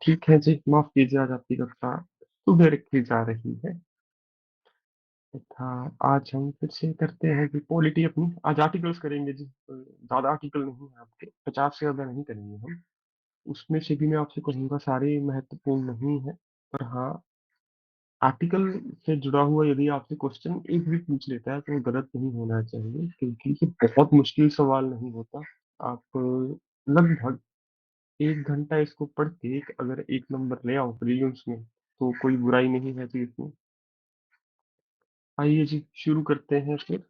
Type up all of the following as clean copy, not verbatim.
ठीक है जी, माफ कीजिए, आज आपकी कक्षा सुबह रखी जा रही है तथा आज हम फिर से करते हैं कि पॉलिटी अपनी आज आर्टिकल्स करेंगे जी। ज्यादा आर्टिकल नहीं है, आपके 50 से ज्यादा नहीं करेंगे हम। उसमें से भी मैं आपसे कहूंगा सारे महत्वपूर्ण नहीं है, पर हाँ, आर्टिकल से जुड़ा हुआ यदि आपसे क्वेश्चन एक भी पूछ लेता है तो वो गलत नहीं होना चाहिए, क्योंकि ये बहुत मुश्किल सवाल नहीं होता। आप लगभग 1 घंटा इसको पढ़ के अगर एक नंबर ले आओ प्रीलिम्स में तो कोई बुराई नहीं है जी इसमें। आइए जी, शुरू करते हैं फिर।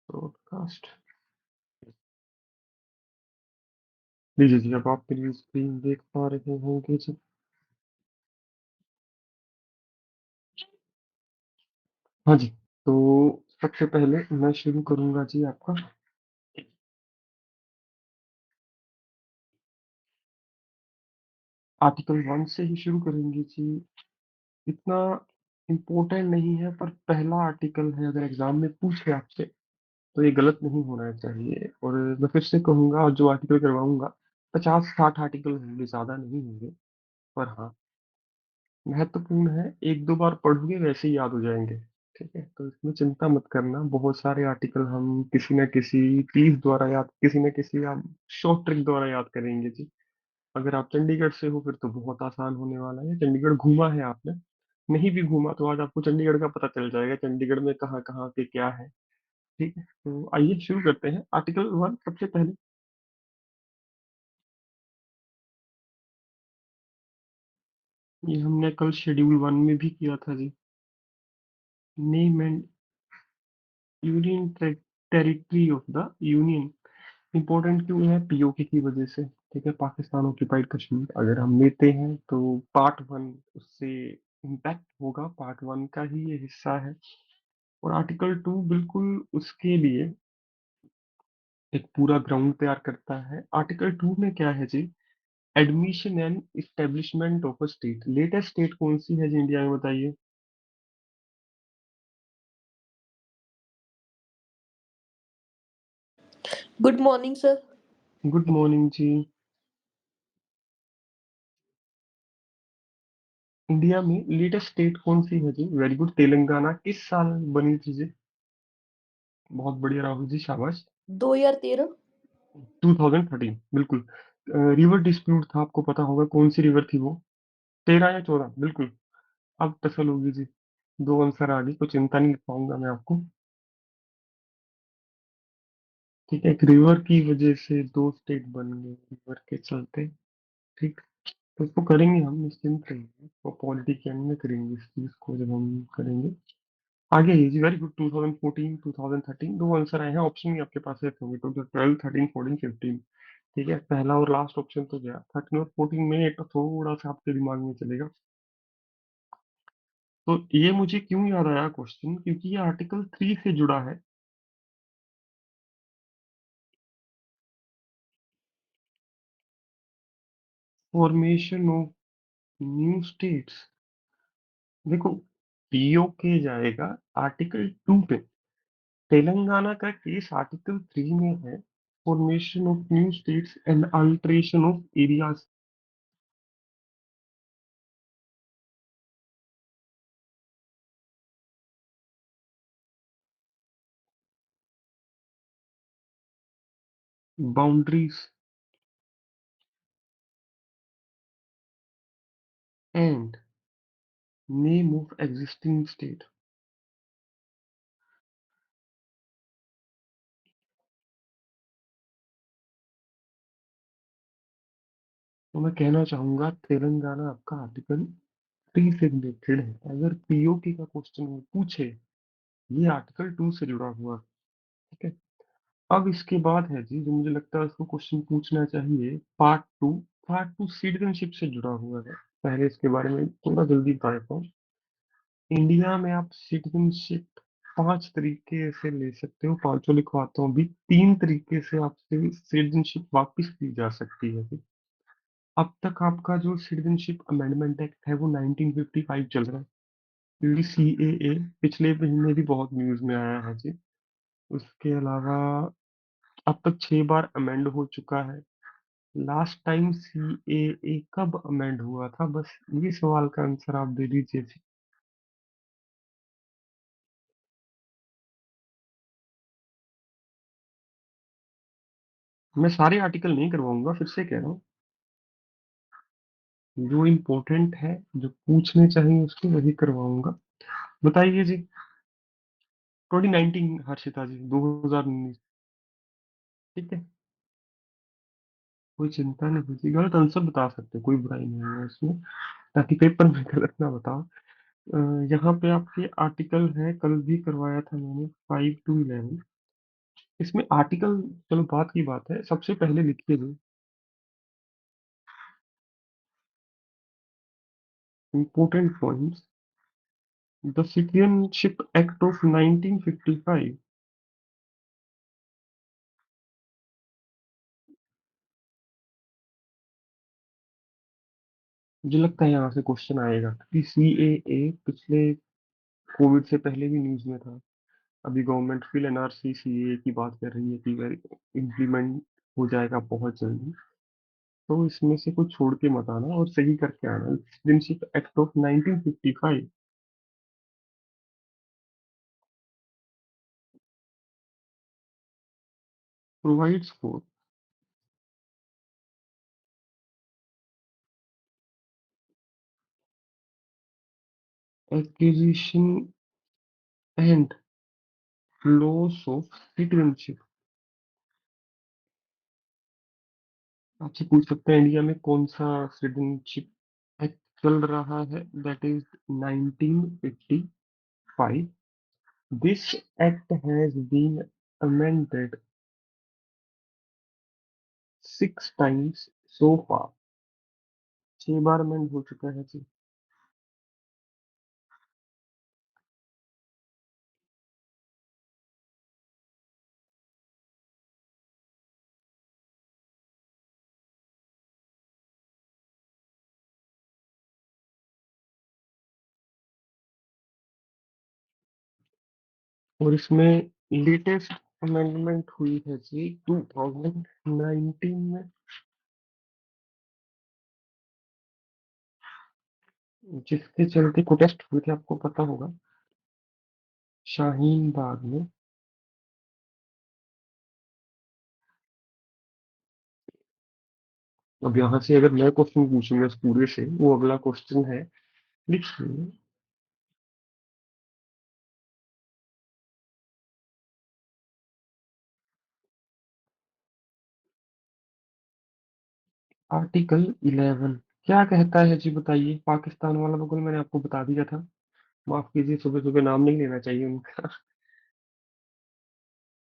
ब्रॉडकास्ट। लीजिए जी, अब आप मेरी स्क्रीन देख पा रहे होंगे जी। हाँ जी, तो सबसे पहले मैं शुरू करूंगा जी आपका आर्टिकल 1 से ही शुरू करेंगे जी। इतना इम्पोर्टेंट नहीं है, पर पहला आर्टिकल है, अगर एग्जाम में पूछे आपसे तो ये गलत नहीं होना चाहिए। और मैं फिर से कहूंगा, और जो आर्टिकल करवाऊंगा 50-60 आर्टिकल होंगे, ज्यादा नहीं होंगे, पर हाँ, महत्वपूर्ण है। एक दो बार पढ़ोगे वैसे ही याद हो जाएंगे। ठीक है, तो इसमें चिंता मत करना। बहुत सारे आर्टिकल हम किसी न किसी चीज द्वारा याद, किसी न किसी हम शॉर्ट ट्रिक द्वारा याद करेंगे जी। अगर आप चंडीगढ़ से हो फिर तो बहुत आसान होने वाला है। चंडीगढ़ घूमा है आपने? नहीं भी घूमा तो आज आपको चंडीगढ़ का पता चल जाएगा, चंडीगढ़ में कहाँ कहाँ पे क्या है। ठीक है, तो आइए शुरू करते हैं। आर्टिकल 1 सबसे पहले। ये हमने कल शेड्यूल 1 में भी किया था जी। Name and union territory of the union. Important क्यों है? पीओके की वजह से। ठीक है, पाकिस्तान ऑक्यूपाइड कश्मीर अगर हम लेते हैं तो पार्ट 1 उससे इम्पैक्ट होगा, पार्ट 1 का ही ये हिस्सा है। और आर्टिकल 2 बिल्कुल उसके लिए एक पूरा ग्राउंड तैयार करता है। आर्टिकल 2 में क्या है जी? Admission and establishment of a state. Latest state कौन सी है जी इंडिया में, बताइए। Good morning sir. Good morning जी। इंडिया में लेटेस्ट स्टेट कौन सी है जी? Very good, Telangana. किस साल बनी थी जी? बहुत बढ़िया राहुल जी, शाबाश। 2013। 2013, बिल्कुल। रिवर डिस्प्यूट था, आपको पता होगा कौन सी रिवर थी वो? 13 या 14, बिल्कुल। अब टसल होगी जी। दो आंसर आ गई, कोई चिंता नहीं पाऊंगा मैं आपको। ठीक है, एक रिवर की वजह से दो स्टेट बन गए, रिवर के चलते। ठीक, तो उसको करेंगे हम, निश्चिंत रहिए। और पॉलिटी के एंड में करेंगे इस चीज को जब हम करेंगे। आगे ही जी, वेरी गुड। 2014, 2013, दो आंसर आए हैं। ऑप्शन भी आपके पास रहते होंगे, 2012, 13, 14, 15। ठीक है, पहला और लास्ट ऑप्शन तो गया। 13 और 14 में एक तो थोड़ा सा आपके दिमाग में चलेगा। तो ये मुझे क्यों याद आया क्वेश्चन, क्योंकि ये आर्टिकल 3 से जुड़ा है। Formation of new states. देखो, पीओके जाएगा आर्टिकल 2 पे। तेलंगाना का केस आर्टिकल 3 में है। Formation of new states and alteration of areas. Boundaries and name of existing state. तो मैं कहना चाहूंगा तेलंगाना आपका आर्टिकल 3 से रिलेटेड है। अगर पीओके का क्वेश्चन पूछे, ये आर्टिकल 2 से जुड़ा हुआ। ठीक है, अब इसके बाद है जी, जो मुझे लगता है उसको क्वेश्चन पूछना चाहिए, पार्ट 2। पार्ट 2 सिटीजनशिप से जुड़ा हुआ है। पहले इसके बारे में थोड़ा जल्दी बता देता हूँ। इंडिया में आप सिटीजनशिप 5 तरीके से ले सकते हो, पांचों लिखवाता हूँ भी। 3 तरीके से आपसे सिटीजनशिप वापस ली जा सकती है। अब तक आपका जो सिटीजनशिप अमेंडमेंट एक्ट है वो 1955 चल रहा है। सीएए पिछले महीने भी बहुत न्यूज में आया है जी। उसके अलावा अब तक 6 बार अमेंड हो चुका है। लास्ट टाइम सीएए कब अमेंड हुआ था, बस ये सवाल का आंसर आप दे दीजिए जी। मैं सारे आर्टिकल नहीं करवाऊंगा, फिर से कह रहा हूँ। जो इम्पोर्टेंट है, जो पूछने चाहिए उसको वही करवाऊंगा। बताइए जी। 2019 हर्षिता जी, 2019। ठीक है। कोई चिंता नहीं जी, गलत आंसर बता सकते, कोई बुराई नहीं है इसमें, ताकि पेपर में गलत ना बताओ। यहाँ पे आपके आर्टिकल है, कल भी करवाया था मैंने, 5 to 11। इसमें आर्टिकल, चलो बात की बात है, सबसे पहले लिखिए जी, important points. The citizenship act of 1955। मुझे लगता है यहाँ से क्वेश्चन आएगा, क्योंकि सीएए पिछले कोविड से पहले भी न्यूज में था। अभी गवर्नमेंट फिर एनआरसी सीएए की बात कर रही है कि इम्प्लीमेंट हो जाएगा बहुत जल्दी। तो इसमें से कुछ छोड़ के मत आना और सही करके आना। Citizenship act of 1955 provides for acquisition and loss of citizenship. आपसे पूछ सकते हैं इंडिया में कौन सा सिटीजनशिप एक्ट चल रहा है, that is 1955। This act has been amended 6 times so far। 6 बार अमेंड हो चुका है जी। और इसमें लेटेस्ट अमेंडमेंट हुई है जी 2019 में, जिसके चलते प्रोटेस्ट हुए थे, आपको पता होगा, शाहीन बाग में। अब यहाँ से अगर मैं क्वेश्चन पूछूंगा इस पूरे से, वो अगला क्वेश्चन है, लिखिए। आर्टिकल 11 क्या कहता है जी, बताइए। पाकिस्तान वाला बगल मैंने आपको बता दिया था, माफ कीजिए, सुबह सुबह नाम नहीं लेना चाहिए उनका।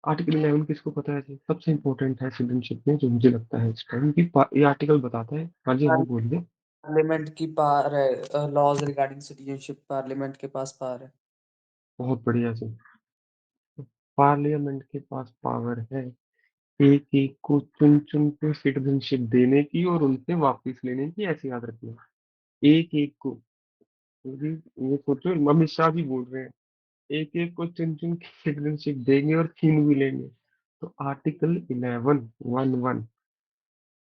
आर्टिकल 11 किसको पता है जी, सबसे इंपॉर्टेंट है सिटीजनशिप में, जो मुझे लगता है इस टाइम की ये आर्टिकल बताता है। हाँ जी, हाँ जी, बोलिए। पार्लियामेंट की पावर है, लॉज रिगार्डिंग सिटीजनशिप पार्लियामेंट के पास पावर है। बहुत बढ़िया जी। पार्लियामेंट के पास पावर है एक एक को चुन चुन के सिटीजनशिप देने की और उनसे वापस लेने की, ऐसे याद रखना। एक एक को, ये सोचो, अमित शाह भी बोल रहे हैं, एक एक को चुन चुन के सिटीजनशिप देंगे और छीन भी लेंगे। तो आर्टिकल 11(1)(1)।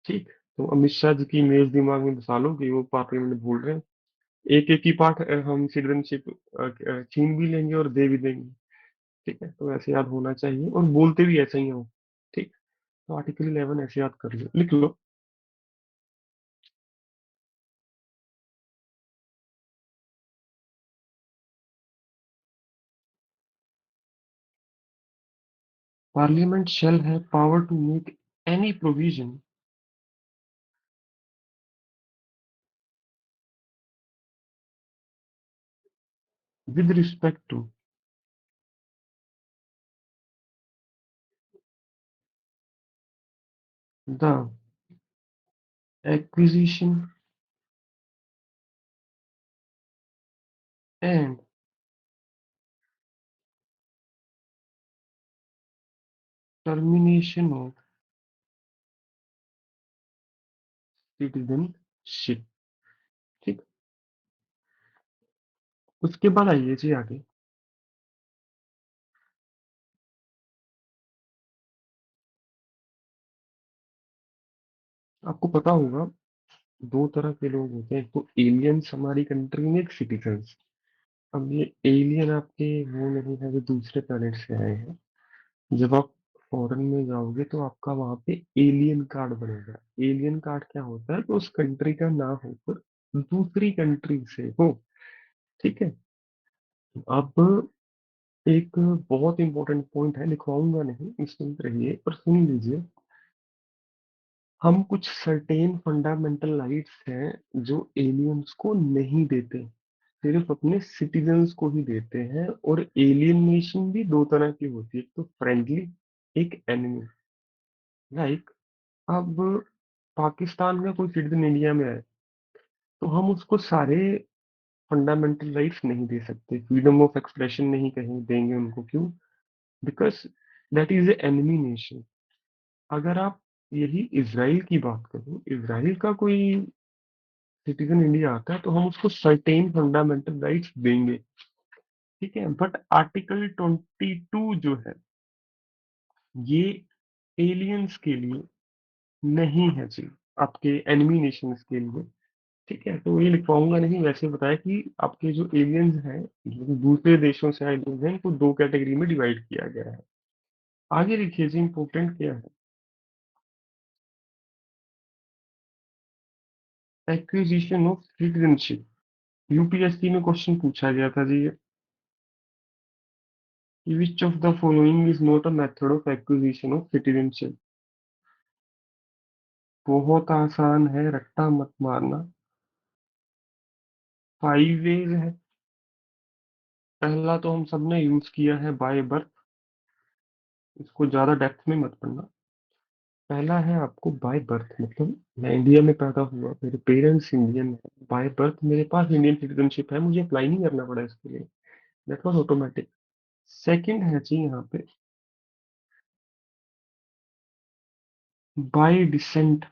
ठीक। तो अमित शाह जी की इमेज दिमाग में बसा लो कि वो पार्लियामेंट बोल रहे हैं, एक एक ही पार्ट हम सिटीजनशिप छीन भी लेंगे और दे भी देंगे। ठीक है, तो ऐसे याद होना चाहिए, और बोलते भी ऐसा ही हो। ठीक। तो आर्टिकल 11 ऐसे याद कर लो, लिख लो। Parliament shall have power to make any provision with respect to the acquisition and termination of citizenship। ठीक। उसके बाद आइए जी आगे। आपको पता होगा, दो तरह के लोग होते हैं, एक तो एलियंस हमारी कंट्री में, एक सिटीजन्स। अब ये एलियन आपके वो नहीं है जो दूसरे प्लेनेट से आए हैं। जब आप फॉरेन में जाओगे तो आपका वहां पे एलियन कार्ड बनेगा। एलियन कार्ड क्या होता है, तो उस कंट्री का ना होकर दूसरी कंट्री से हो। ठीक है। अब एक बहुत इंपॉर्टेंट पॉइंट है, लिखवाऊंगा नहीं, निश्चिंत रहिए, पर सुन लीजिए। हम कुछ सर्टेन फंडामेंटल राइट्स हैं जो एलियंस को नहीं देते, सिर्फ अपने सिटीजन्स को ही देते हैं। और एलियन नेशन भी दो तरह की होती है, एक तो फ्रेंडली, एक एनिमी। लाइक, अब पाकिस्तान का कोई सिटीजन इंडिया में आए तो हम उसको सारे फंडामेंटल राइट्स नहीं दे सकते, फ्रीडम ऑफ एक्सप्रेशन नहीं कहीं देंगे उनको। क्यों? Because that is a enemy nation. अगर आप यही इसराइल की बात करें, इसराइल का कोई सिटीजन इंडिया आता है तो हम उसको सर्टेन फंडामेंटल राइट्स देंगे। ठीक है। बट आर्टिकल 22 जो है, ये एलियंस के लिए नहीं है जी, आपके एनिमी नेशंस के लिए। ठीक है, तो ये लिखवाऊंगा नहीं, वैसे बताया कि आपके जो एलियंस हैं, जो दूसरे देशों से आए लोग हैं, इनको दो कैटेगरी में डिवाइड किया गया है। आगे लिखिए जी, इंपॉर्टेंट क्या है। Acquisition of citizenship. यूपीएससी में क्वेश्चन पूछा गया था जी ये, कि विच of the following is not a method of acquisition of citizenship. बहुत आसान है, रट्टा मत मारना। 5 वेज है। पहला तो हम सबने यूज किया है, बाय बर्थ। इसको ज्यादा डेप्थ में मत पढ़ना। पहला है आपको बाय बर्थ, मतलब मैं इंडिया में पैदा हुआ, मेरे पेरेंट्स इंडियन है, बाय बर्थ मेरे पास इंडियन सिटीजनशिप है, मुझे अप्लाई नहीं करना पड़ा इसके लिए, दैट वाज ऑटोमेटिक। सेकंड है जी यहाँ पे बाय डिसेंट।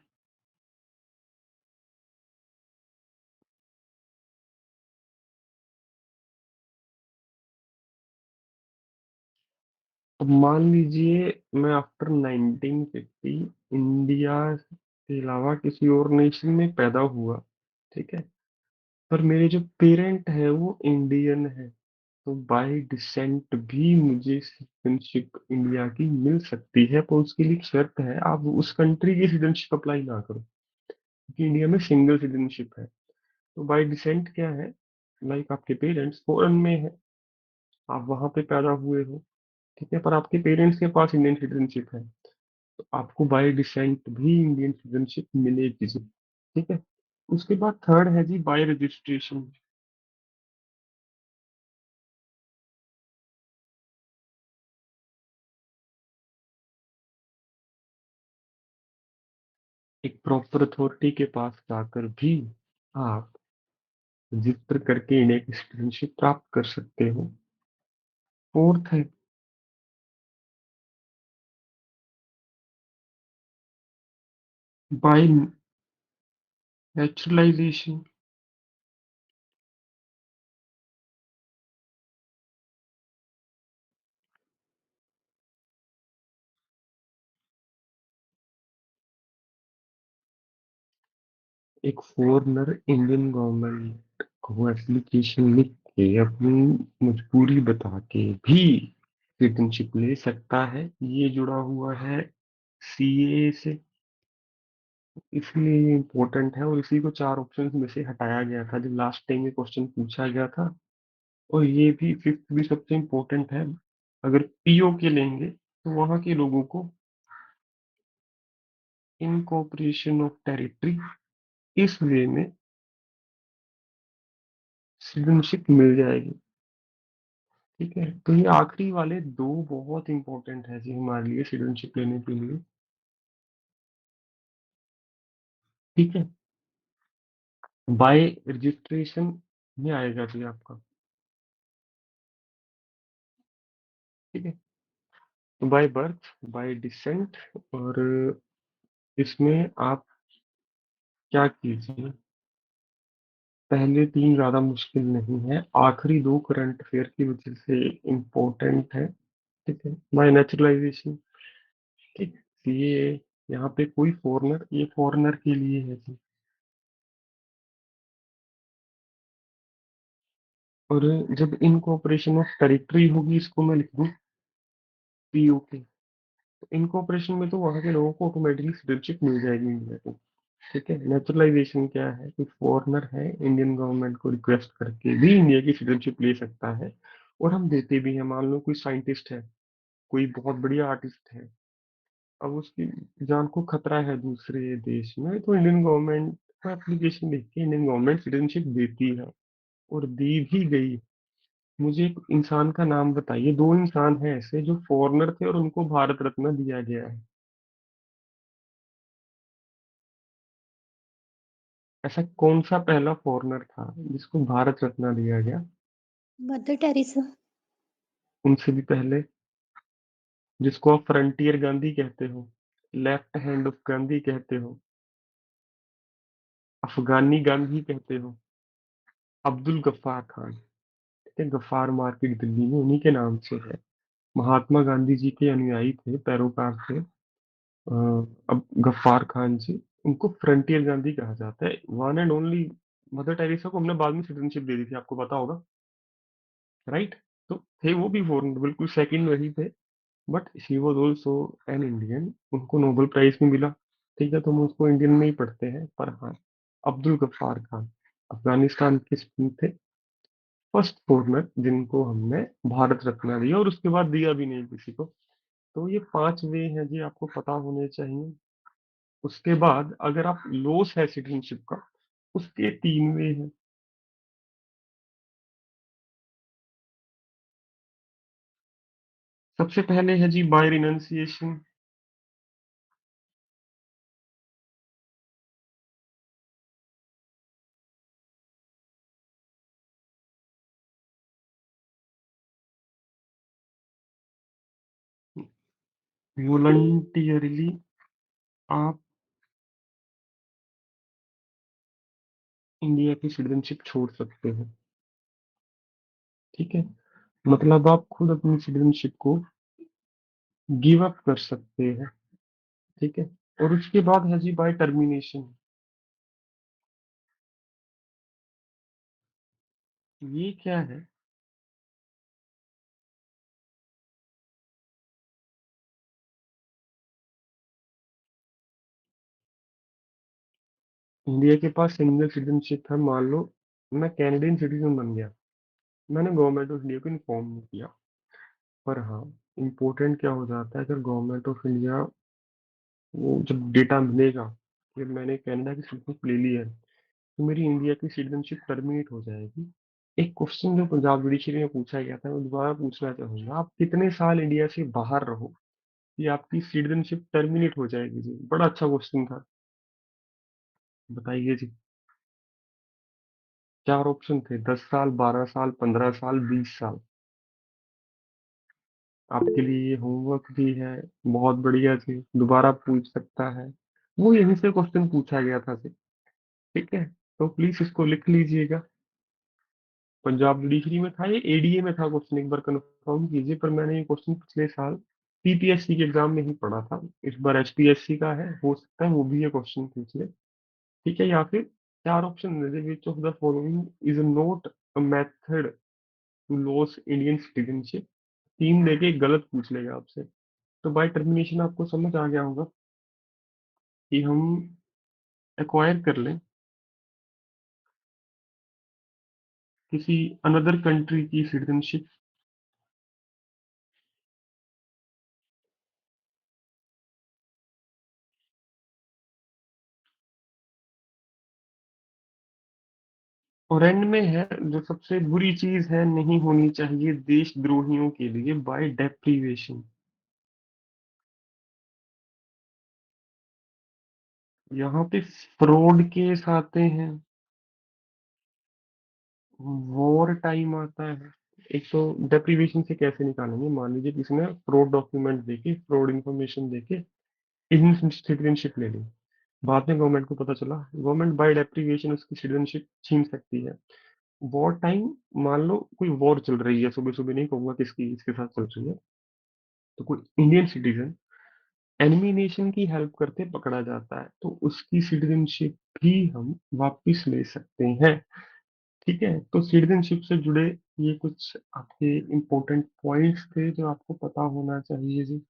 अब मान लीजिए मैं आफ्टर 1950 इंडिया के अलावा किसी और नेशन में पैदा हुआ। ठीक है। पर मेरे जो पेरेंट है वो इंडियन है, तो बाय डिसेंट भी मुझे सिटीजनशिप इंडिया की मिल सकती है, पर उसके लिए एक शर्त है, आप उस कंट्री की सिटीजनशिप अप्लाई ना करो, क्योंकि इंडिया में सिंगल सिटीजनशिप है। तो बाय डिसेंट क्या है, लाइक आपके पेरेंट्स फॉरेन में है, आप वहां पे पैदा हुए हो। ठीक है, पर आपके पेरेंट्स के पास इंडियन सिटीजनशिप है, तो आपको बाय डिसेंट भी इंडियन सिटीजनशिप मिलेगी जी। ठीक है। उसके बाद थर्ड है जी बाय रजिस्ट्रेशन। एक प्रॉपर अथॉरिटी के पास जाकर भी आप रजिस्टर करके इंडिया की सिटीजनशिप प्राप्त कर सकते हो। फोर्थ है बाय नेचुरलाइजेशन। एक फॉरेनर इंडियन गवर्नमेंट को एप्लीकेशन लिख के अपनी मजबूरी बता के भी सिटीजनशिप ले सकता है। ये जुड़ा हुआ है सीए से, इसलिए ये इम्पोर्टेंट है, और इसी को चार ऑप्शन में से हटाया गया था जब लास्ट टाइम में क्वेश्चन पूछा गया था। और ये भी फिफ्थ भी सबसे इम्पोर्टेंट है। अगर पीओ के लेंगे तो वहां के लोगों को इनकॉर्पोरेशन ऑफ टेरिटरी, इस वे में सिटीजनशिप मिल जाएगी। ठीक है, तो ये आखिरी वाले दो बहुत इंपॉर्टेंट है जी हमारे लिए सिटीजनशिप लेने के लिए। ठीक है। बाय रजिस्ट्रेशन में आएगा जी आपका। ठीक है। तो बाय बर्थ, बाय डिसेंट, और इसमें आप क्या कीजिए, पहले तीन ज्यादा मुश्किल नहीं है, आखिरी दो करंट अफेयर की वजह से इम्पोर्टेंट है। ठीक है। Bye naturalisation. ठीक। सीए यहाँ पे कोई फॉरेनर, ये फॉरेनर के लिए है जी। और जब इनकॉर्पोरेशन ऑफ टेरिटरी होगी, इसको मैं लिख दूं पीओके, तो इनकॉर्पोरेशन में तो वहां के लोगों को ऑटोमेटिकली सिटीजनशिप मिल जाएगी इंडिया को। ठीक है। नेचुरलाइजेशन क्या है, कोई फॉरेनर है इंडियन गवर्नमेंट को रिक्वेस्ट करके भी इंडिया की सिटीजनशिप ले सकता है, और हम देते भी हैं। मान लो कोई साइंटिस्ट है, कोई बहुत बढ़िया आर्टिस्ट है, अब उसकी जान को खतरा है दूसरे देश में, तो इंडियन गवर्नमेंट को एप्लीकेशन लिख के इंडियन गवर्नमेंट सिटीजनशिप देती है, और दी भी गई। मुझे एक इंसान का नाम बताइए, दो इंसान हैं ऐसे जो फॉरेनर थे और उनको भारत रत्न दिया गया है। ऐसा कौन सा पहला फॉरेनर था जिसको भारत रत्न दिया गया? Mother Teresa. उनसे भी पहले, जिसको आप फ्रंटियर गांधी कहते हो, लेफ्ट हैंड ऑफ गांधी कहते हो, अफगानी गांधी कहते हो, अब्दुल गफ्फार खान। ठीक है, गफ्फार मार्केट दिल्ली में उन्हीं के नाम से है। महात्मा गांधी जी के अनुयायी थे, पैरोकार थे। अब गफ्फार खान जी, उनको फ्रंटियर गांधी कहा जाता है। One and only. Mother Teresa को हमने बाद में सिटीजनशिप दे दी थी, आपको पता होगा, राइट? तो थे वो भी फॉरेन, बिल्कुल सेकंड वही थे। But she was also an Indian, उनको नोबेल प्राइज भी मिला। ठीक है, तो हम उसको इंडियन में ही पढ़ते हैं, पर हाँ, अब्दुल गफ्फार खान अफगानिस्तान के थे, फर्स्ट फॉरनर जिनको हमने भारत रत्न दिया, और उसके बाद दिया भी नहीं किसी को। तो ये पांच वे हैं जी, आपको पता होने चाहिए। उसके बाद अगर आप लॉस है सिटीजनशिप का, उसके तीन वे हैं। सबसे पहले है जी बाय रिनंसिएशन। वॉलंटियरली आप इंडिया की सिटीजनशिप छोड़ सकते हैं। ठीक है, मतलब आप खुद अपनी सिटीजनशिप को गिव अप कर सकते हैं। ठीक है। और उसके बाद है जी बाय टर्मिनेशन। ये क्या है? इंडिया के पास सिंगल सिटीजनशिप है, मान लो मैं कैनेडियन सिटीजन बन गया, मैंने गवर्नमेंट ऑफ इंडिया को इन्फॉर्म नहीं किया। पर हाँ, इम्पोर्टेंट क्या हो जाता है, अगर गवर्नमेंट ऑफ इंडिया वो जब डेटा मिलेगा कि मैंने कनाडा की सिटीजनशिप ले ली है, तो मेरी इंडिया की सिटीजनशिप टर्मिनेट हो जाएगी। एक क्वेश्चन जो पंजाब जुडिशरी में पूछा गया था, मैं दोबारा पूछना चाहूंगा, आप कितने साल इंडिया से बाहर रहो कि आपकी सिटीजनशिप टर्मिनेट हो जाएगी जी? बड़ा अच्छा क्वेश्चन था, बताइए जी। चार ऑप्शन थे, 10 साल, 12 साल, 15 साल, 20 साल। आपके लिए ये होमवर्क भी है, बहुत बढ़िया जी, दोबारा पूछ सकता है। वो यहीं से क्वेश्चन पूछा गया था जी। ठीक है, तो प्लीज इसको लिख लीजिएगा। पंजाब जुडिशरी में था, ये एडीए में था क्वेश्चन, एक बार कंफर्म कीजिए। पर मैंने ये क्वेश्चन पिछले साल पीपीएससी के एग्जाम में ही पढ़ा था, इस बार एचपीएससी का है, हो सकता है वो भी ये क्वेश्चन पूछ ले। ठीक है, या फिर चार ऑप्शन दे दे, which of the following is not a method to loss Indian citizenship. तीन देके एक गलत पूछ लेगा आपसे। तो बाय टर्मिनेशन आपको समझ आ गया होगा कि हम एक्वायर कर लें किसी अनदर कंट्री की सिटीजनशिप। और एंड में है जो सबसे बुरी चीज है, नहीं होनी चाहिए देशद्रोहियों के लिए, बाय डेप्रीवेशन। यहाँ पे फ्रॉड केस आते हैं, वॉर टाइम आता है। एक तो डेप्रीवेशन से कैसे निकालेंगे, मान लीजिए किसी ने फ्रॉड डॉक्यूमेंट देके, फ्रॉड इंफॉर्मेशन देके इंडियन सिटीजनशिप ले ली, बाद में गवर्नमेंट को पता चला, गवर्नमेंट बाय डेप्रीवेशन उसकी सिटीजनशिप छीन सकती है। वॉर टाइम, मान लो कोई वॉर चल रही है, सुबह सुबह नहीं कहूंगा किसकी इसके साथ चल रही है, तो कोई इंडियन सिटीजन एनिमी नेशन की हेल्प करते पकड़ा जाता है तो उसकी सिटीजनशिप भी हम वापस ले सकते हैं। ठीक है, तो सिटीजनशिप से जुड़े ये कुछ आपके इम्पोर्टेंट पॉइंट्स थे जो आपको पता होना चाहिए जी।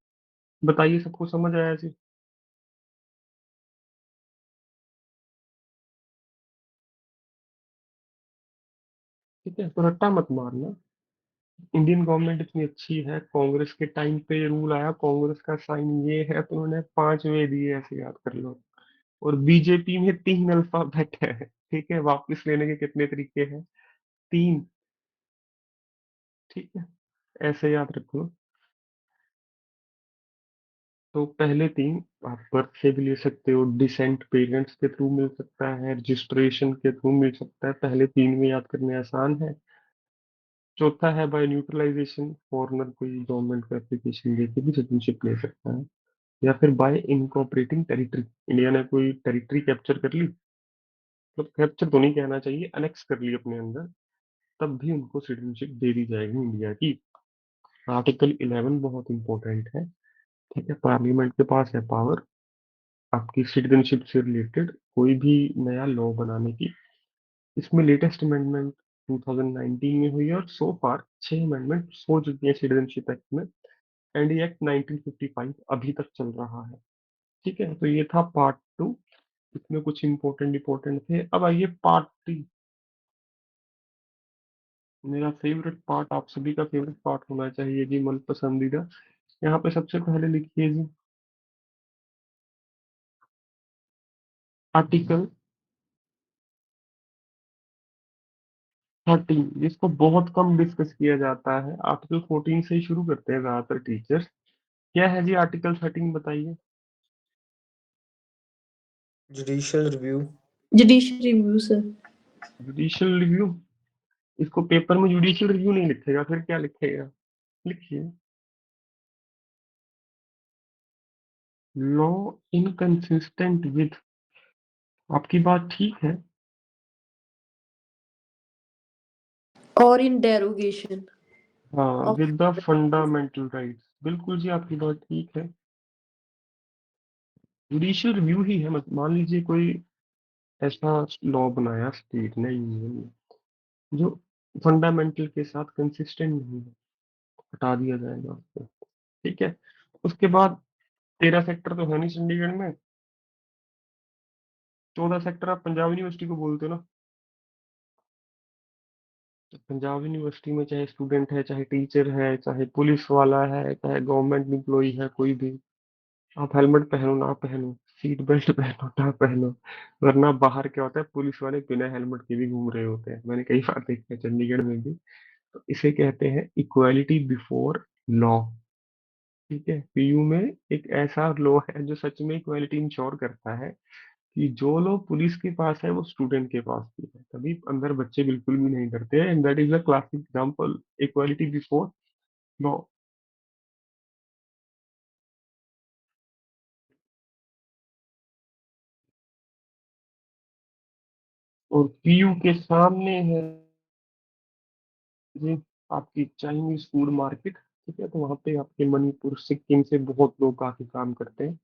बताइए, सबको समझ आया जी? ठीक है, तो रट्टा मत मारना। इंडियन गवर्नमेंट इतनी अच्छी है, कांग्रेस के टाइम पे रूल आया, कांग्रेस का साइन ये है तो उन्होंने 5 वे दिए, ऐसे याद कर लो। और बीजेपी में 3 अल्फाबेट है। ठीक है, वापस लेने के कितने तरीके हैं? 3। ठीक है, ऐसे याद रखो। तो पहले 3 आप बर्थ से भी ले सकते हो, डिसेंट पेरेंट्स के थ्रू मिल सकता है, रजिस्ट्रेशन के थ्रू मिल सकता है, पहले 3 में याद करने आसान है। चौथा है बाय न्यूट्रलाइजेशन, फॉरनर कोई गवर्नमेंट को एप्लीकेशन देके भी सिटीजनशिप ले सकता है। या फिर बाय इनकॉपरेटिंग टेरिटरी, इंडिया ने कोई टेरिटरी कैप्चर कर ली, मतलब कैप्चर तो नहीं कहना चाहिए, अनेक्स कर ली अपने अंदर, तब भी उनको सिटीजनशिप दे दी जाएगी इंडिया की। आर्टिकल 11 बहुत इंपॉर्टेंट है। ठीक है, पार्लियामेंट के पास है पावर आपकी सिटीजनशिप से रिलेटेड कोई भी नया लॉ बनाने की। इसमें लेटेस्ट अमेंडमेंट 2019 में हुई है और सो फार 6 अमेंडमेंट हो चुकी है सिटीजनशिप एक्ट में। एंड ये एक्ट 1955 अभी तक चल रहा है। ठीक है, तो ये था पार्ट 2। इसमें कुछ इंपॉर्टेंट इंपॉर्टेंट थे। अब आइए पार्ट 3, मेरा फेवरेट पार्ट, आप सभी का फेवरेट पार्ट होना चाहिए जी, मन पसंदीदा। यहाँ पे सबसे पहले लिखिए जी आर्टिकल 13, जिसको बहुत कम डिस्कस किया जाता है। आर्टिकल 14 से ही शुरू करते हैं ज्यादातर टीचर्स। क्या है जी आर्टिकल 13, बताइए? Judicial review. Judiciary review sir. Judicial review. इसको पेपर में जुडिशियल रिव्यू नहीं लिखेगा, फिर क्या लिखेगा? लिखिए लॉ इनकंसिस्टेंट विद। आपकी बात ठीक है। और इन डेरोगेशन हाँ, of. With the fundamental rights, बिल्कुल जी, आपकी बात ठीक है। जुडिशियल रिव्यू ही है, मत मान लीजिए कोई ऐसा लॉ बनाया स्टेट ने, यूनियन ने, जो फंडामेंटल के साथ कंसिस्टेंट नहीं है, हटा दिया जाएगा उसको। ठीक है, उसके बाद 13 सेक्टर तो है नहीं चंडीगढ़ में। 14 सेक्टर आप पंजाब यूनिवर्सिटी को बोलते हो ना। तो पंजाब यूनिवर्सिटी में चाहे स्टूडेंट है, चाहे टीचर है, चाहे पुलिस वाला है, चाहे गवर्नमेंट एम्प्लॉय है, कोई भी, आप हेलमेट पहनो ना पहनो, सीट बेल्ट पहनो ना पहनो, वरना बाहर क्या होता है, पुलिस वाले बिना हेलमेट के भी घूम रहे होते हैं, मैंने कई बार देखा है चंडीगढ़ में भी। तो इसे कहते हैं इक्वालिटी बिफोर लॉ। ठीक है, पीयू में एक ऐसा लॉ है जो सच में इक्वालिटी इंश्योर करता है कि जो लोग पुलिस के पास है वो स्टूडेंट के पास भी है, तभी अंदर बच्चे बिल्कुल भी नहीं डरते हैं। And that is a classic example, equality before law. और पीयू के सामने है जी आपकी चाइनीज फूड मार्केट। ठीक है, तो वहाँ पे आपके मणिपुर सिक्किम से बहुत लोग आके काम करते हैं।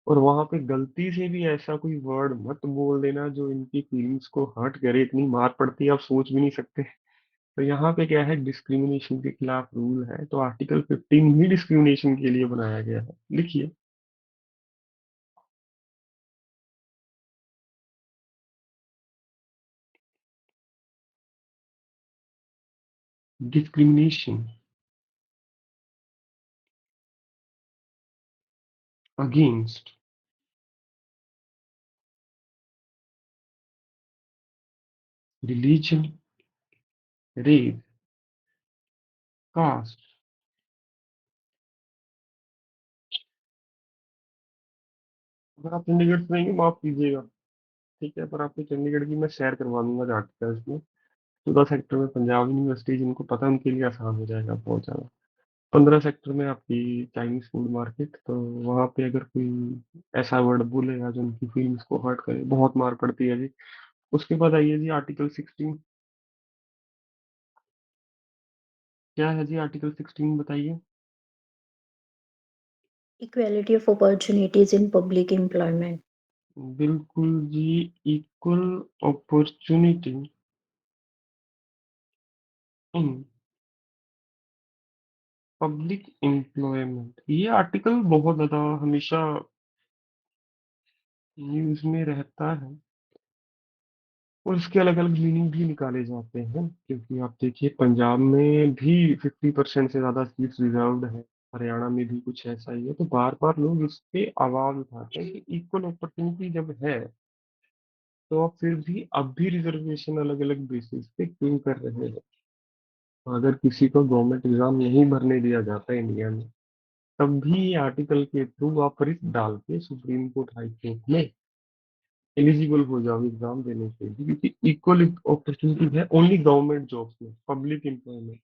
और वहां पे गलती से भी ऐसा कोई वर्ड मत बोल देना जो इनकी फीलिंग्स को हर्ट करे, इतनी मार पड़ती है आप सोच भी नहीं सकते। तो यहाँ पे क्या है, डिस्क्रिमिनेशन के खिलाफ रूल है, तो आर्टिकल 15 ही डिस्क्रिमिनेशन के लिए बनाया गया है। लिखिए discrimination against religion, race, caste. अगर आप चंडीगढ़ से रहेंगे माफ कीजिएगा, ठीक है, पर आपको चंडीगढ़ की मैं शेयर करवा दूंगा आर्टिकल्स में। 14 सेक्टर में पंजाब यूनिवर्सिटी, जिनको पता है उनके लिए आसान हो जाएगा बहुत ज्यादा। 15 सेक्टर में आपकी चाइनीज फूड मार्केट, तो वहां पे अगर कोई ऐसा वर्ड बोलेगा जो उनकी फीलिंग्स को हर्ट करे, बहुत मार पड़ती है जी। उसके बाद आइए जी आर्टिकल 16। क्या है जी आर्टिकल 16, बताइए? Equality of opportunities in public employment. बिल्कुल जी, equal opportunity in public employment, ये आर्टिकल बहुत ज्यादा हमेशा न्यूज में रहता है और इसके अलग अलग मीनिंग भी निकाले जाते हैं, क्योंकि आप देखिए पंजाब में भी 50% से ज्यादा सीट्स रिजर्व्ड है, हरियाणा में भी कुछ ऐसा ही है। तो बार बार लोग इस पे आवाज उठाते हैं कि इक्वल अपॉर्चुनिटी जब है, तो आप फिर भी अब भी रिजर्वेशन अलग अलग बेसिस पे क्यों कर रहे हैं। तो अगर किसी को गवर्नमेंट एग्जाम नहीं भरने दिया जाता है इंडिया में, तब भी ये आर्टिकल के थ्रू आप रिट डाल के सुप्रीम कोर्ट, हाई कोर्ट में एलिजिबल हो जाओ एग्जाम देने के लिए, क्योंकि इक्वल अपॉर्चुनिटी है ओनली गवर्नमेंट जॉब्स में, पब्लिक एम्प्लॉयमेंट।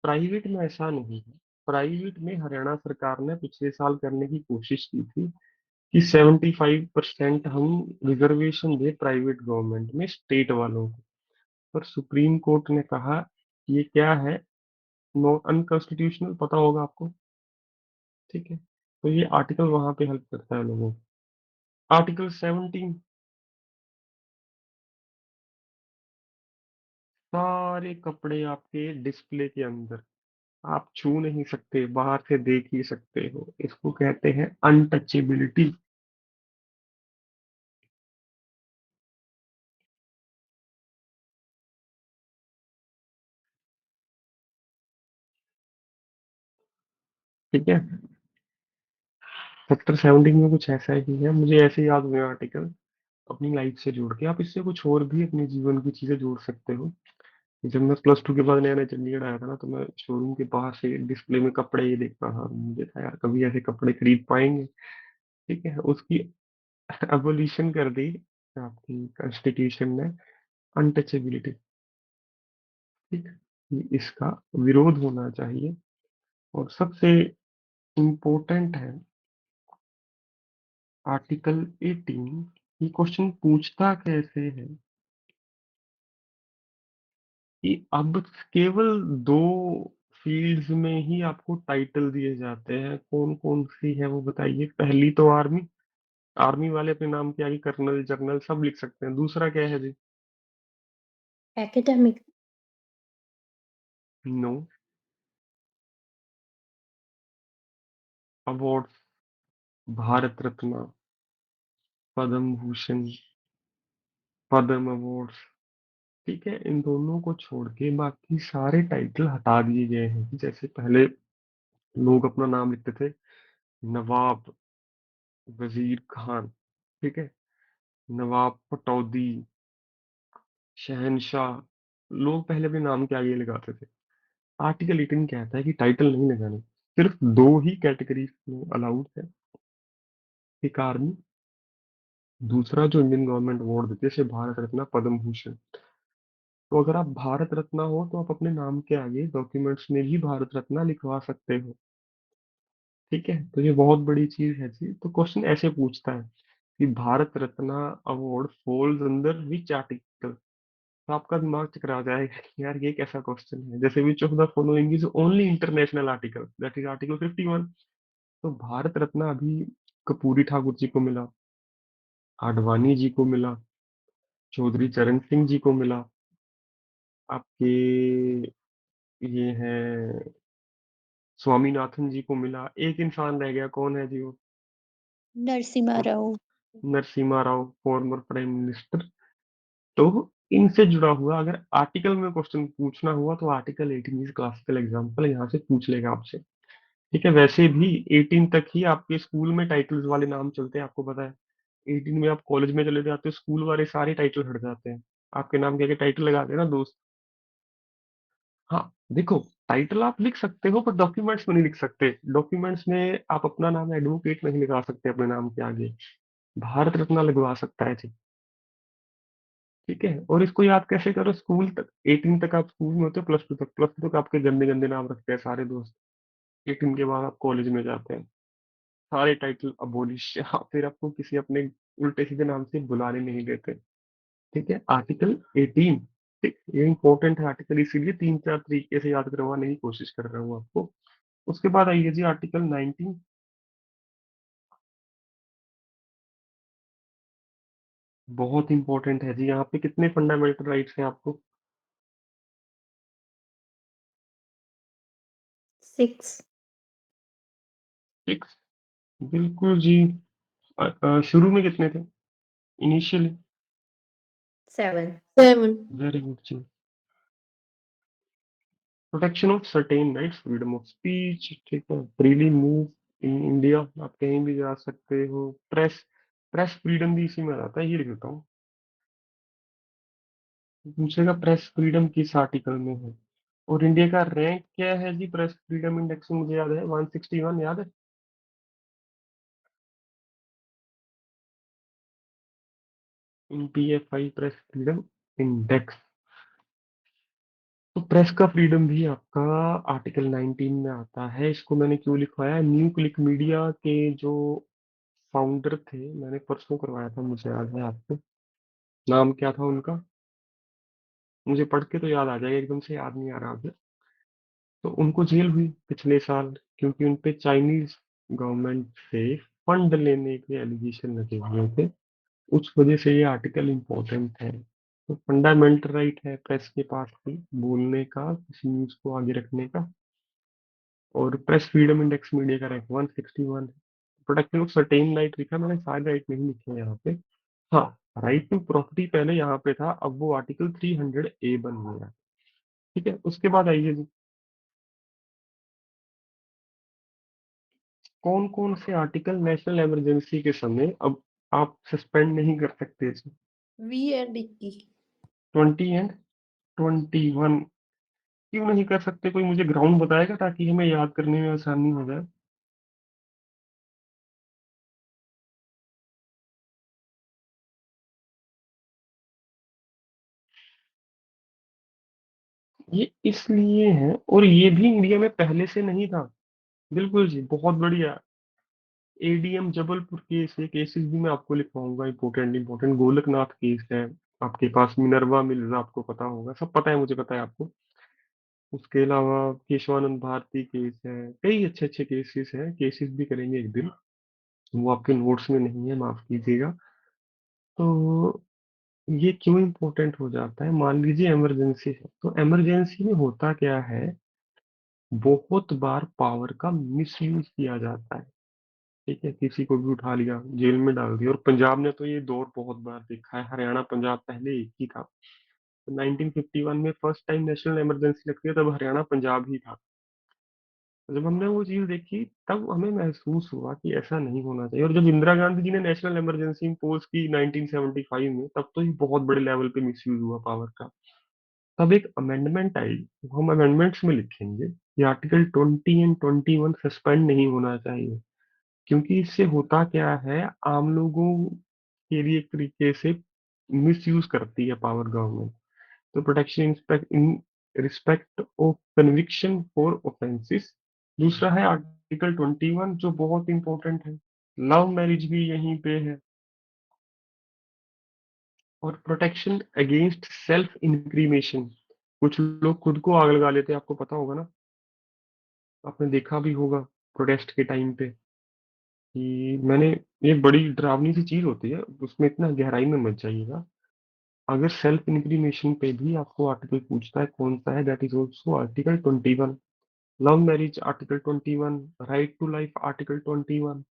प्राइवेट में ऐसा नहीं है। प्राइवेट में हरियाणा सरकार ने पिछले साल करने की कोशिश की थी कि 75% हम रिजर्वेशन दे प्राइवेट गवर्नमेंट में स्टेट वालों को, पर सुप्रीम कोर्ट ने कहा ये क्या है, नो अनकॉन्स्टिट्यूशनल, पता होगा आपको। ठीक है, तो ये आर्टिकल वहां पे हेल्प करता है लोगों को। आर्टिकल 17, सारे कपड़े आपके डिस्प्ले के अंदर, आप छू नहीं सकते, बाहर से देख ही सकते हो, इसको कहते हैं अनटचेबिलिटी। ठीक है, सेक्टर 17 में कुछ ऐसा ही है, मुझे ऐसे याद हुए आर्टिकल अपनी लाइफ से जोड़ के। आप इससे कुछ और भी अपने जीवन की चीजें जोड़ सकते हो। जब मैं +2 के बाद नया नया चंडीगढ़ आया था ना, तो मैं शोरूम के बाहर से डिस्प्ले में कपड़े ये देखता था, मुझे था यार कभी ऐसे कपड़े खरीद पाएंगे। ठीक है, उसकी एबोलिशन कर दी आपकी कॉन्स्टिट्यूशन ने, अनटचेबिलिटी। ठीक है, ये इसका विरोध होना चाहिए। और सबसे इम्पोर्टेंट है आर्टिकल 18। ये क्वेश्चन पूछता कैसे है कि अब केवल दो फील्ड्स में ही आपको टाइटल दिए जाते हैं, कौन कौन सी है वो बताइए। पहली तो आर्मी, आर्मी वाले अपने नाम के आगे कर्नल जर्नल सब लिख सकते हैं। दूसरा क्या है जी? Academic. No. Awards, Bharat Ratna, Padma Bhushan, पद्म अवार्ड्स। ठीक है, इन दोनों को छोड़ के बाकी सारे टाइटल हटा दिए गए हैं। जैसे पहले लोग अपना नाम लिखते थे, नवाब वजीर खान, ठीक है, नवाब पटौदी, शहनशाह, लोग पहले अपने नाम के आगे लगाते थे। आर्टिकल 18 कहता है कि टाइटल नहीं लगाने, सिर्फ दो ही कैटेगरी में अलाउड है। एक आर्मी, दूसरा जो इंडियन गवर्नमेंट अवार्ड देती है, जैसे भारत रत्न, पद्म भूषण। तो अगर आप भारत रत्न हो तो आप अपने नाम के आगे डॉक्यूमेंट्स में भी भारत रत्न लिखवा सकते हो। ठीक है, तो ये बहुत बड़ी चीज है जी। तो क्वेश्चन ऐसे पूछता है कि Bharat Ratna award falls under which article. तो आपका दिमाग चकरा जाएगा कि यार ये कैसा क्वेश्चन है। जैसे विच of the following is only international article, that is article 51। तो भारत रत्न अभी कपूरी ठाकुर जी को मिला, आडवाणी जी को मिला, चौधरी चरण सिंह जी को मिला, आपके ये हैं स्वामीनाथन जी को मिला। एक इंसान रह गया, कौन है जी वो? Narsimha Rao. Narasimha Rao, former prime minister. तो इनसे जुड़ा हुआ अगर आर्टिकल में क्वेश्चन पूछना हुआ तो आर्टिकल 18 इज क्लासिकल एग्जांपल, यहाँ से पूछ लेगा आपसे। ठीक है, वैसे भी 18 तक ही आपके स्कूल में टाइटल्स वाले नाम चलते हैं, आपको पता है। 18 में आप कॉलेज में चले जाते हो, स्कूल वाले सारे टाइटल हट जाते हैं, आपके नाम के आगे टाइटल लगाते हैं ना दोस्त। हाँ, देखो, टाइटल आप लिख सकते हो पर डॉक्यूमेंट्स में नहीं लिख सकते। डॉक्यूमेंट्स में आप अपना नाम एडवोकेट नहीं लगा सकते अपने नाम के आगे, भारत रत्न लगवा सकता है जी। ठीक है, और इसको याद कैसे करो, स्कूल तक 18 तक आप स्कूल में होते हो, +2 तक, +2 तक आपके गंदे गंदे नाम रखते हैं सारे दोस्त। 18 के बाद आप कॉलेज में जाते हैं, सारे टाइटल अबोलिश। हाँ, फिर आपको किसी अपने उल्टे सीधे नाम से बुलाने नहीं देते। ठीक है, आर्टिकल 18। ठीक, ये इंपॉर्टेंट है आर्टिकल, इसीलिए 3-4 तरीके से याद करवाने की कोशिश कर रहा हूँ आपको। उसके बाद आइए जी आर्टिकल 19। बहुत इंपॉर्टेंट है जी। यहाँ पे कितने फंडामेंटल राइट्स हैं आपको? 6, सिक्स? बिल्कुल जी। शुरू में कितने थे इनिशियली? 7, 7, वेरी गुड जी। Protection of certain rights, freedom of speech, ठीक है, फ्रीली मूव इन इंडिया, आप कहीं भी जा सकते हो। प्रेस, प्रेस फ्रीडम भी इसी में आता है, ये लिख देता हूँ। पूछेगा प्रेस फ्रीडम किस आर्टिकल में है। और इंडिया का रैंक क्या है जी प्रेस फ्रीडम इंडेक्स में? मुझे याद है 161, याद है? इन PFI प्रेस फ्रीडम इंडेक्स। तो प्रेस का फ्रीडम भी आपका आर्टिकल 19 में आता है। इसको मैंने क्यों लिखवाया? न्यू क्लिक मीडिया के जो फाउंडर थे, मैंने परसों करवाया था, मुझे याद है आपको, नाम क्या था उनका? मुझे पढ़ के तो याद आ जाएगा, एकदम से याद नहीं आ रहा अभी। तो उनको जेल हुई पिछले साल, क्योंकि उनपे चाइनीज गवर्नमेंट से फंड लेने के एलिगेशन लगे हुए थे। उस वजह से ये आर्टिकल इम्पोर्टेंट है। तो फंडामेंटल राइट है प्रेस के पास भी बोलने का, किसी न्यूज को आगे रखने का। और प्रेस फ्रीडम इंडेक्स मीडिया का रैंक 161 है। प्रोटेक्शन ऑफ सर्टेन राइट लिखा मैंने, सारे राइट नहीं लिखे हैं यहाँ पे। हाँ, राइट टू प्रॉपर्टी पहले यहाँ पे था, अब वो आर्टिकल 300A बन गया। ठीक है, उसके बाद आइए जी, कौन कौन से आर्टिकल नेशनल इमरजेंसी के समय अब आप सस्पेंड नहीं कर सकते जी? V and E. 20 एंड 21। क्यों नहीं कर सकते? कोई मुझे ग्राउंड बताएगा ताकि हमें याद करने में आसानी हो जाए। ये इसलिए है, और ये भी इंडिया में पहले से नहीं था। बिल्कुल जी, बहुत बढ़िया। ADM जबलपुर केस है, केसेस भी मैं आपको लिखवाऊंगा, इंपॉर्टेंट इंपॉर्टेंट। गोलकनाथ केस है आपके पास, मिनर्वा मिल्स आपको पता होगा, सब पता है, मुझे पता है आपको। उसके अलावा केशवानंद भारती केस है, कई अच्छे अच्छे केसेस हैं, केसेस भी करेंगे एक दिन। वो आपके नोट्स में नहीं है, माफ कीजिएगा। तो ये क्यों इम्पोर्टेंट हो जाता है? मान लीजिए इमरजेंसी है, तो इमरजेंसी में होता क्या है, बहुत बार पावर का मिसयूज किया जाता है। ठीक है, किसी को भी उठा लिया, जेल में डाल दिया। और पंजाब ने तो ये दौर बहुत बार देखा है, हरियाणा पंजाब पहले एक ही था। तो 1951 में फर्स्ट टाइम नेशनल इमरजेंसी लगती है, तब हरियाणा पंजाब ही था। तो जब हमने वो चीज देखी, तब हमें महसूस हुआ कि ऐसा नहीं होना चाहिए। और जब इंदिरा गांधी जी ने नेशनल इमरजेंसी इम्पोज की 1975 में, तब तो ये बहुत बड़े लेवल पे मिसयूज हुआ पावर का। तब एक अमेंडमेंट आई, वो हम अमेंडमेंट्स में लिखेंगे कि आर्टिकल 20 एंड 21 सस्पेंड नहीं होना चाहिए। क्योंकि इससे होता क्या है, आम लोगों के लिए एक तरीके से मिसयूज करती है पावर गवर्नमेंट। तो protection in respect of conviction for offences. दूसरा है आर्टिकल 21, जो बहुत इंपॉर्टेंट है, लव मैरिज भी यहीं पे है। और प्रोटेक्शन अगेंस्ट सेल्फ इंक्रीमेशन, कुछ लोग खुद को आग लगा लेते हैं, आपको पता होगा ना, आपने देखा भी होगा प्रोटेस्ट के टाइम पे कि मैंने, ये बड़ी डरावनी सी चीज होती है, उसमें इतना गहराई में मत जाइएगा। अगर सेल्फ इंक्रीमेशन पे भी आपको आर्टिकल पूछता है कौन सा है, that is also article 21। Love marriage article 21, right to life article 21।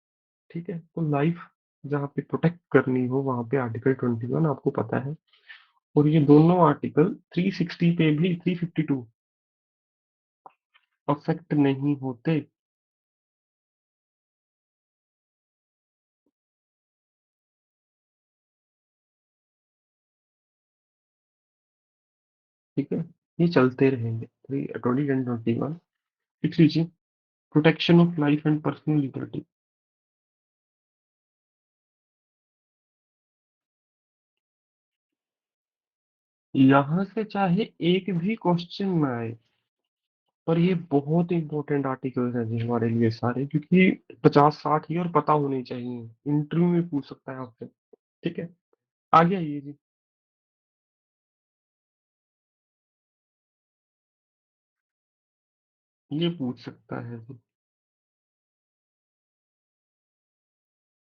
ठीक है, तो लाइफ जहाँ पे प्रोटेक्ट करनी हो वहां पे आर्टिकल 21 आपको पता है। और ये दोनों आर्टिकल 360 पे भी, 352 अफेक्ट नहीं होते। ठीक है, ये चलते रहेंगे। 20 एंड 21 लिख लीजिए। Protection of life and personal liberty. यहाँ से चाहे एक भी क्वेश्चन ना आए, पर ये बहुत इंपॉर्टेंट आर्टिकल्स हैं जी हमारे लिए सारे, क्योंकि 50-60 ही और पता होने चाहिए, इंटरव्यू में पूछ सकता है आपसे। ठीक है, आगे आइए जी। ये पूछ सकता है जी।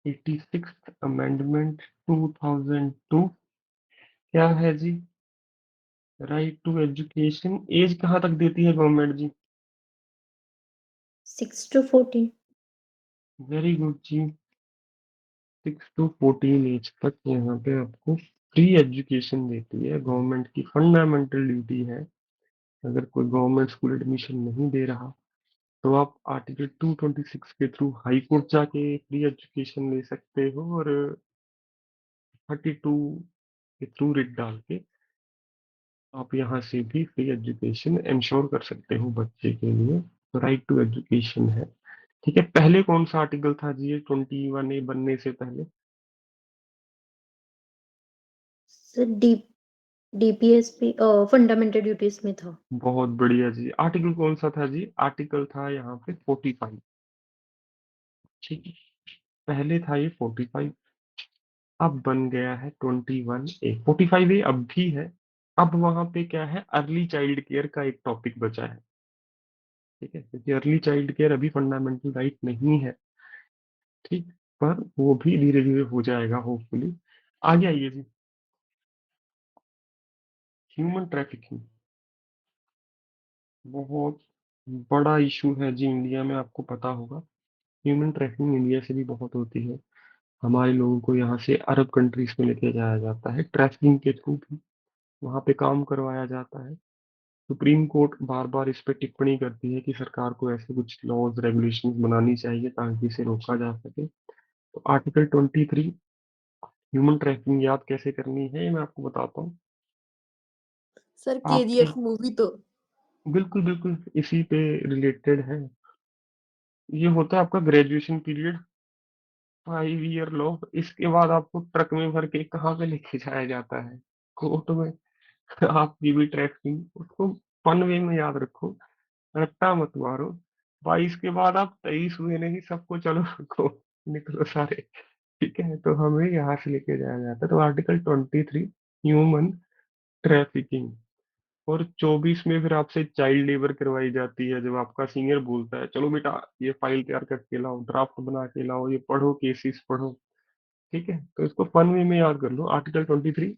86th अमेंडमेंट 2002 क्या है जी? राइट टू एजुकेशन एज कहाँ तक देती है गवर्नमेंट जी? 6 to 14. वेरी गुड जी। 6 to 14 एज तक यहाँ पे आपको फ्री एजुकेशन देती है, गवर्नमेंट की फंडामेंटल ड्यूटी है। अगर कोई गवर्नमेंट स्कूल एडमिशन नहीं दे रहा तो आप आर्टिकल 226 के थ्रू हाई कोर्ट जाके फ्री एजुकेशन ले सकते हो, और 32 के थ्रू रिट डाल के आप यहाँ से भी फ्री एजुकेशन इंश्योर कर सकते हो बच्चे के लिए। तो राइट टू एजुकेशन है। ठीक है, पहले कौन सा आर्टिकल था जी ये 21A बनने से पहले? So DPSP फंडामेंटल ड्यूटीज में था। बहुत बढ़िया जी। आर्टिकल कौन सा था जी? आर्टिकल था यहाँ पे 45। ठीक है, पहले था ये 45, अब बन गया है 21A। 45A अब भी है। अब वहां पे क्या है, अर्ली चाइल्ड केयर का एक टॉपिक बचा है। ठीक है, क्योंकि अर्ली चाइल्ड केयर अभी फंडामेंटल राइट नहीं है। ठीक, पर वो भी धीरे धीरे हो जाएगा होपफुली। आगे आइए जी। ह्यूमन ट्रैफिकिंग बहुत बड़ा इशू है जी इंडिया में, आपको पता होगा। ह्यूमन ट्रैफिकिंग इंडिया से भी बहुत होती है। हमारे लोगों को यहाँ से अरब कंट्रीज में लेके जाया जाता है ट्रैफिकिंग के थ्रू भी, वहाँ पे काम करवाया जाता है। सुप्रीम कोर्ट बार बार इस पे टिप्पणी करती है कि सरकार को ऐसे कुछ लॉज रेगुलेशंस बनानी चाहिए ताकि इसे रोका जा सके। तो आर्टिकल 23 ह्यूमन ट्रैफिकिंग याद कैसे करनी है ये मैं आपको बताता हूँ। सर आपके केजीएफ मूवी तो बिल्कुल बिल्कुल इसी पे रिलेटेड है। ये होता है आपका ग्रेजुएशन पीरियड, 5 ईयर लॉ। इसके बाद आपको ट्रक में भर के कहाँ पे लेके जाया जाता है? कोर्ट में। आपकी भी ट्रैकिंग उसको फन वे में याद रखो, रट्टा मत मारो। 22 के बाद आप 23 हुए नहीं, सबको चलो रखो, निकलो सारे। ठीक है, तो हमें यहाँ से लेके जाया जाता है। तो आर्टिकल 23 ह्यूमन ट्रैफिकिंग। और 24 में फिर आपसे चाइल्ड लेबर करवाई जाती है, जब आपका सीनियर बोलता है चलो बेटा ये फाइल तैयार करके लाओ, ड्राफ्ट बना के लाओ, ये पढ़ो, केसेस पढ़ो। ठीक है, तो इसको फन वे में याद कर लो, आर्टिकल 23।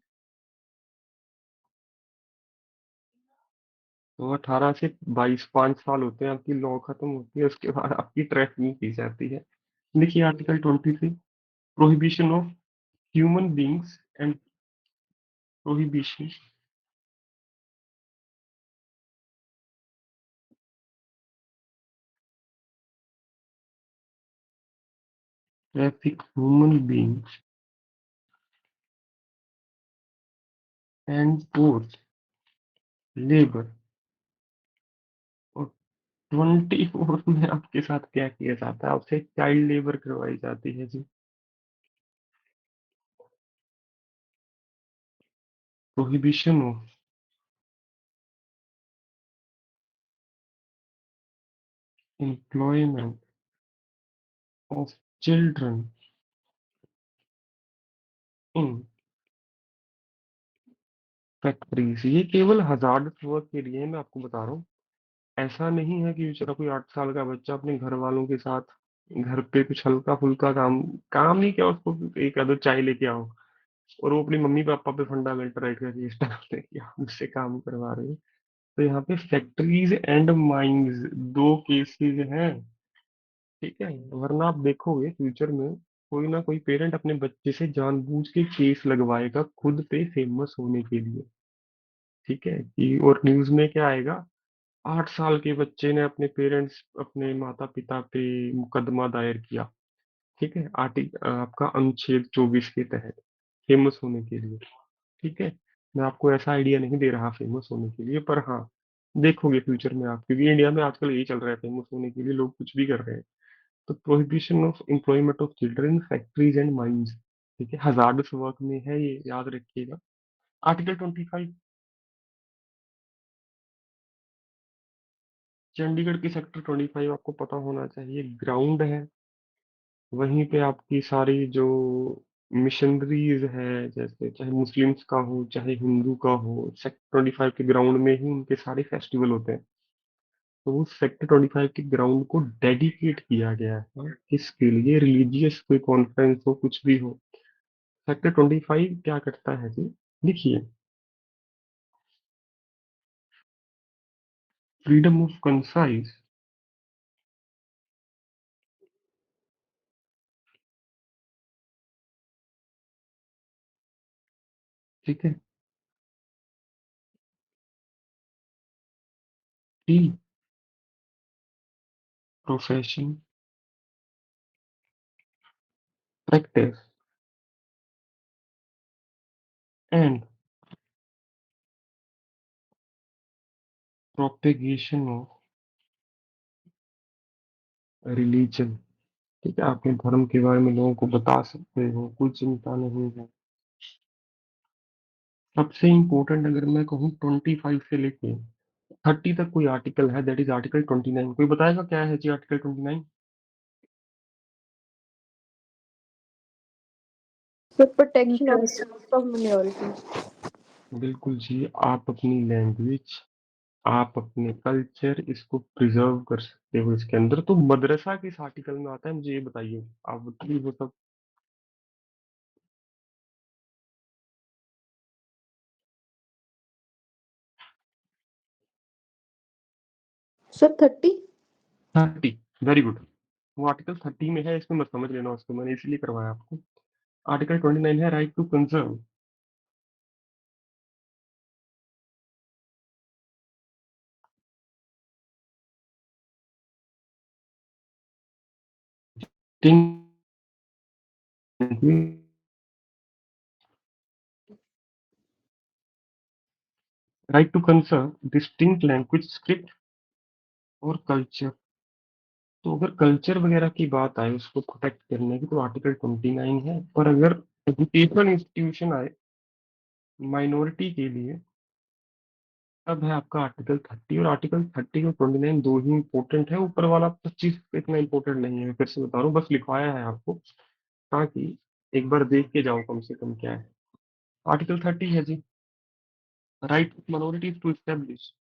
तो 18 से 22 5 साल होते हैं, आपकी लॉ खत्म होती है, उसके बाद आपकी ट्रैकिंग की जाती है। देखिए article 23, prohibition of human beings and prohibition traffic human beings and force labour. और 24 में आपके साथ क्या किया जाता है? आपसे चाइल्ड लेबर करवाई जाती है जी। Prohibition of employment of children in factories. ये केवल हजार्डस वर्क के लिए है, मैं आपको बता रहा हूँ। ऐसा नहीं है कि बेचारा कोई 8 साल का बच्चा अपने घर वालों के साथ घर पे कुछ हल्का फुल्का काम, काम नहीं किया, उसको एक आदर चाय लेके आओ, और वो अपनी मम्मी पापा पे फंडामेंटल राइट का चेष्टा करते हैं कि आप मुझसे काम करवा रहे हो। तो यहाँ पे फैक्ट्रीज एंड माइंस दो केसेस हैं। ठीक है, वरना आप देखोगे फ्यूचर में कोई ना कोई पेरेंट अपने बच्चे से जानबूझ के केस लगवाएगा खुद पे फेमस होने के लिए। ठीक है, कि और न्यूज में क्या आएगा, 8 साल के बच्चे ने अपने माता पिता पे मुकदमा दायर किया। ठीक है, आपका अनुच्छेद 24 के तहत, फेमस होने के लिए। ठीक है, मैं आपको ऐसा आइडिया नहीं दे रहा फेमस होने के लिए, पर हाँ देखोगे फ्यूचर में आप, क्योंकि इंडिया में आजकल यही चल रहा है, फेमस होने के लिए लोग कुछ भी कर रहे हैं। तो prohibition of employment of children factories and mines, ठीक है, हजार्डस वर्क में है, ये याद रखिएगा। आर्टिकल 25, चंडीगढ़ की सेक्टर 25 आपको पता होना चाहिए, ग्राउंड है। वहीं पे आपकी सारी जो मिशनरीज है, जैसे चाहे मुस्लिम्स का हो चाहे हिंदू का हो, सेक्टर 25 के ग्राउंड में ही उनके सारे फेस्टिवल होते हैं। तो सेक्टर 25 के ग्राउंड को डेडिकेट किया गया है किसके लिए? रिलीजियस कोई कॉन्फ्रेंस हो, कुछ भी हो। सेक्टर 25 क्या करता है जी? देखिए, फ्रीडम ऑफ कंसाइज, ठीक है, free profession, practice and propagation of religion. ठीक है, अपने धर्म के बारे में लोगों को बता सकते हो, कोई चिंता नहीं है। सबसे इम्पोर्टेंट अगर मैं कहूँ 25 से लेके 30 तक कोई आर्टिकल है, दैट इज आर्टिकल 29। कोई बताएगा क्या है जी article 29? The protection of rights of minorities. बिल्कुल जी, आप अपनी लैंग्वेज, आप अपने कल्चर, इसको प्रिजर्व कर सकते हो इसके अंदर। तो मदरसा किस आर्टिकल में आता है, मुझे ये बताइए। आप बताइए वो सब। Sir, 30? 30, very good. वो आर्टिकल 30 में है, इसमें मत समझ लेना उसको, मैंने इसलिए करवाया आपको। आर्टिकल 29 है right to conserve. Right to conserve distinct language, script और कल्चर। तो अगर कल्चर वगैरह की बात आए उसको प्रोटेक्ट करने की, तो आर्टिकल 29 है। पर अगर एजुकेशनल इंस्टीट्यूशन आए माइनॉरिटी के लिए, तब है आपका आर्टिकल 30। और आर्टिकल 30 और 29 दो ही इंपॉर्टेंट है, ऊपर वाला 25 इतना इंपॉर्टेंट नहीं है। मैं फिर से बता रहा हूँ, बस लिखवाया है आपको ताकि एक बार देख के जाओ कम से कम क्या है। आर्टिकल 30 है जी, right of minorities to establish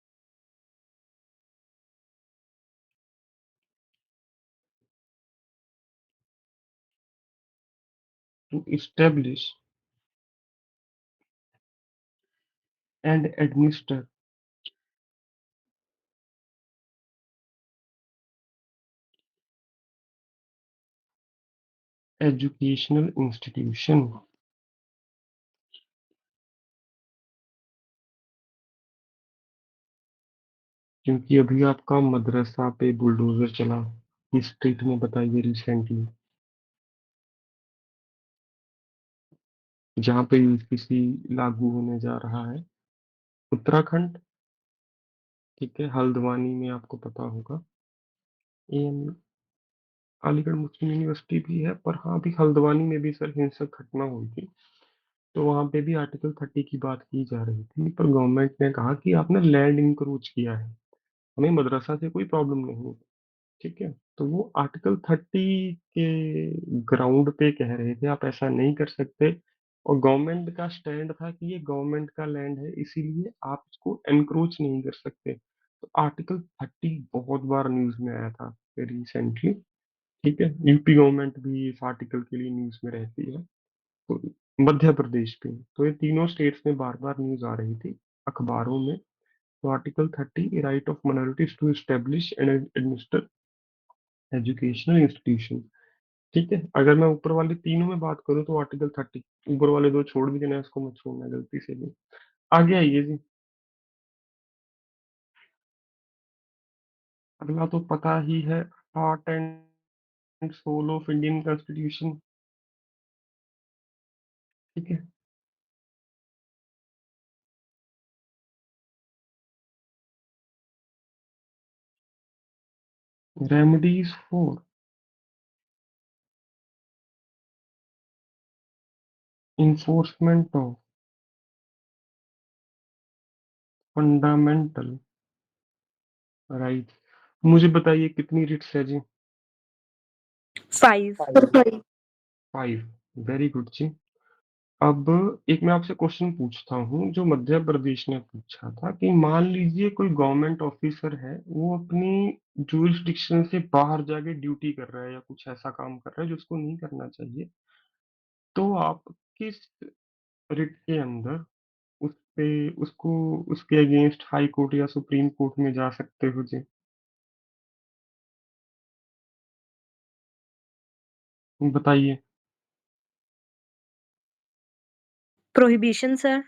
and administer educational institution. क्योंकि अभी आपका मदरसा पे बुलडोजर चला, इस स्टेट में बताइए रिसेंटली जहाँ पे यूपीसी लागू होने जा रहा है? उत्तराखंड। ठीक है, हल्द्वानी में आपको पता होगा एम अलीगढ़ मुस्लिम यूनिवर्सिटी भी है। पर हाँ, अभी हल्द्वानी में भी सर हिंसक घटना हुई थी, तो वहां पे भी आर्टिकल 30 की बात की जा रही थी। पर गवर्नमेंट ने कहा कि आपने लैंड इंक्रोच किया है, हमें मदरसा से कोई प्रॉब्लम नहीं है। ठीक है, तो वो आर्टिकल 30 के ग्राउंड पे कह रहे थे आप ऐसा नहीं कर सकते। और गवर्नमेंट का स्टैंड था कि ये गवर्नमेंट का लैंड है, इसीलिए आप इसको एनक्रोच नहीं कर सकते। तो आर्टिकल 30 बहुत बार न्यूज में आया था रिसेंटली। ठीक है, यूपी गवर्नमेंट भी इस आर्टिकल के लिए न्यूज में रहती है, तो मध्य प्रदेश पे। तो ये तीनों स्टेट्स में बार बार न्यूज आ रही थी अखबारों में। तो article 30, right of minorities to establish and administer educational institution. ठीक है, अगर मैं ऊपर वाले तीनों में बात करूँ तो आर्टिकल 30। ऊपर वाले दो छोड़ भी देना, इसको मत छोड़ना गलती से भी। आगे आइए जी। अगला तो पता ही है, heart and soul of Indian constitution. ठीक है, remedies for enforcement of fundamental right. मुझे बताइए कितनी रिट्स है जी? 5. Sir, 5. 5, वेरी गुड जी। अब एक मैं आपसे क्वेश्चन पूछता हूँ जो मध्य प्रदेश ने पूछा था कि मान लीजिए कोई गवर्नमेंट ऑफिसर है, वो अपनी जुरिस्डिक्शन से बाहर जाके ड्यूटी कर रहा है या कुछ ऐसा काम कर रहा है जो उसको नहीं करना चाहिए, तो आप किस रिट के अंदर उस पे उसको उसके अगेंस्ट हाई कोर्ट या सुप्रीम कोर्ट में जा सकते हो जी? बताइए। Prohibition sir.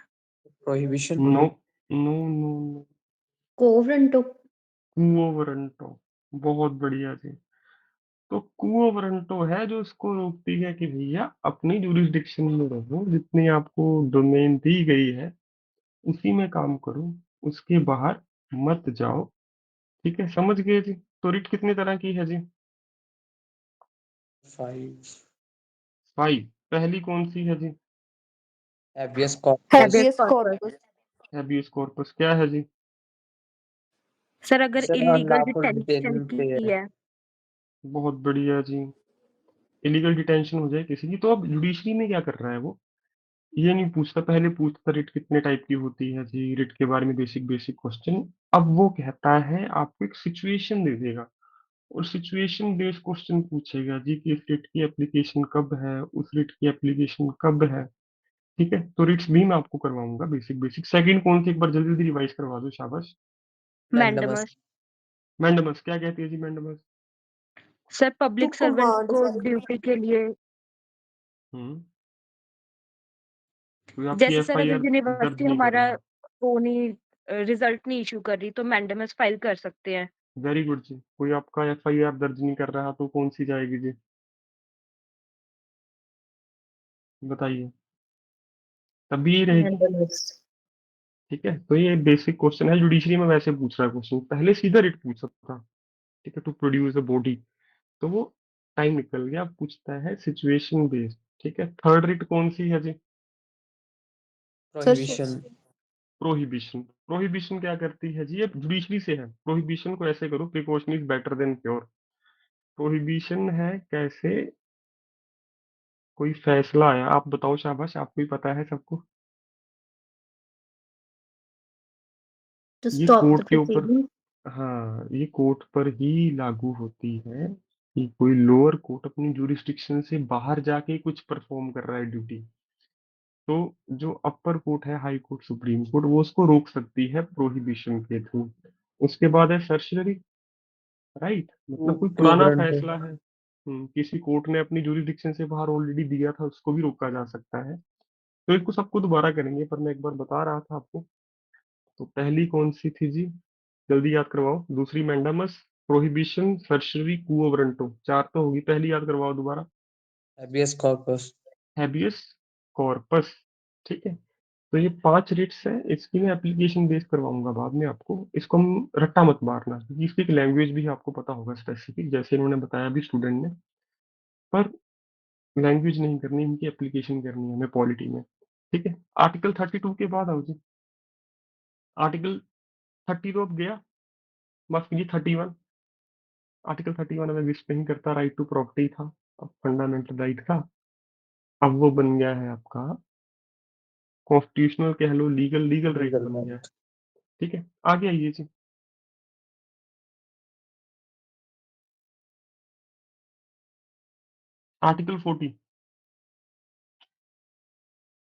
Prohibition. No no no no. Quo warranto. Quo warranto. बहुत बढ़िया जी। तो कुओ वारंटो है जो इसको रोकती है कि भैया अपनी जुरिस्डिक्शन में रहो, जितनी आपको डोमेन दी गई है उसी में काम करो, उसके बाहर मत जाओ। ठीक है, समझ गए जी? तो रिट कितने तरह की है जी? 5 फाइव। पहली कौन सी है जी? Habeas corpus. Habeas corpus. Habeas corpus क्या है जी? सर अगर sir illegal unlawful detention detainment की है। है। बहुत बढ़िया जी। इलीगल डिटेंशन हो जाए किसी की, तो अब जुडिशरी में क्या कर रहा है वो? ये नहीं पूछता, पहले पूछता रिट कितने टाइप की होती है जी, रिट के बारे में बेसिक बेसिक क्वेश्चन। अब वो कहता है आपको एक सिचुएशन दे देगा और सिचुएशन बेस्ड क्वेश्चन पूछेगा जी कि इस रिट की एप्लीकेशन कब है, उस रिट की एप्लीकेशन कब है। ठीक है, तो रिट्स भी मैं आपको करवाऊंगा बेसिक बेसिक। सेकंड कौन सी, एक बार जल्दी जल्दी रिवाइज करवा दो, शाबाश। मैंडेमस। मैंडेमस। मैंडेमस क्या कहती है जी? Mandamus. Sir To public servant command को something. ड्यूटी के लिए, हम्म। कोई आपकी जैसे सर अगर एफआईआर दर्ज यूनिवर्सिटी नहीं कर हमारा रहा? वो नहीं रिजल्ट नहीं इशू कर रही तो मैंडेमस फाइल कर सकते हैं। वेरी गुड जी। कोई आपका एफआईआर दर्ज नहीं कर रहा तो कौन सी जाएगी जी? बताइए। तभी ये रहेगी। मैंडेमस। ठीक है, तो ये बेसिक क्वेश्चन है, जुडिशरी में वैसे पूछ रहा है क्वेश्चन, पहले सीधा रिट पूछ सकता था। ठीक है, टू प्रोड्यूस अ बॉडी, तो वो टाइम निकल गया, अब पूछता है सिचुएशन बेस्ड। ठीक है, थर्ड रिट कौन सी है जी? प्रोहिबिशन। प्रोहिबिशन। प्रोहिबिशन क्या करती है जी? ये जुडिशरी से है। प्रोहिबिशन को ऐसे करो, precaution is better than cure. Prohibition है कैसे, कोई फैसला आया, आप बताओ, शाबाश, आपको ही पता है सबको। टू ये स्टॉप द कोर्ट के ऊपर, प्रोसीडिंग। हाँ, ये कोर्ट पर ही लागू होती है कि कोई लोअर कोर्ट अपनी जुरिस्डिक्शन से बाहर जाके कुछ परफॉर्म कर रहा है ड्यूटी, तो जो अपर कोर्ट है, हाई कोर्ट, सुप्रीम कोर्ट, वो उसको रोक सकती है प्रोहिबिशन के थ्रू। उसके बाद है सर्शियरी राइट, मतलब कोई क्यों पुराना वारंट है। फैसला है, किसी कोर्ट ने अपनी जुरिस्डिक्शन से बाहर ऑलरेडी दिया था, उसको भी रोका जा सकता है। तो इसको सबको दोबारा करेंगे, पर मैं एक बार बता रहा था आपको। तो पहली कौन सी थी जी? जल्दी याद करवाओ। दूसरी मैंडामस, प्रोहिबिशन, सर्शरी, कुओ वारंटो, चार तो होगी, पहली याद करवाओ दोबारा। Habeas corpus. Habeas corpus. ठीक है, तो ये पांच रिट्स हैं, इसकी मैं एप्लीकेशन बेस करवाऊंगा बाद में आपको। इसको हम रट्टा मत मारना, क्योंकि इसकी एक लैंग्वेज भी आपको पता होगा स्पेसिफिक, जैसे इन्होंने बताया भी स्टूडेंट ने। पर लैंग्वेज नहीं करनी, इनकी एप्लीकेशन करनी है हमें पॉलिटी में। ठीक है, आर्टिकल 32 के बाद आओ जी। आर्टिकल 30 तो अब गया, माफ कीजिए 31। आर्टिकल 31 हमें विश नहीं करता, राइट टू प्रॉपर्टी था, अब फंडामेंटल राइट था, अब वो बन गया है आपका कॉन्स्टिट्यूशनल, कह लो लीगल, लीगल राइट लीगल बन गया है। राइट। ठीक है, आगे आइए जी। आर्टिकल 40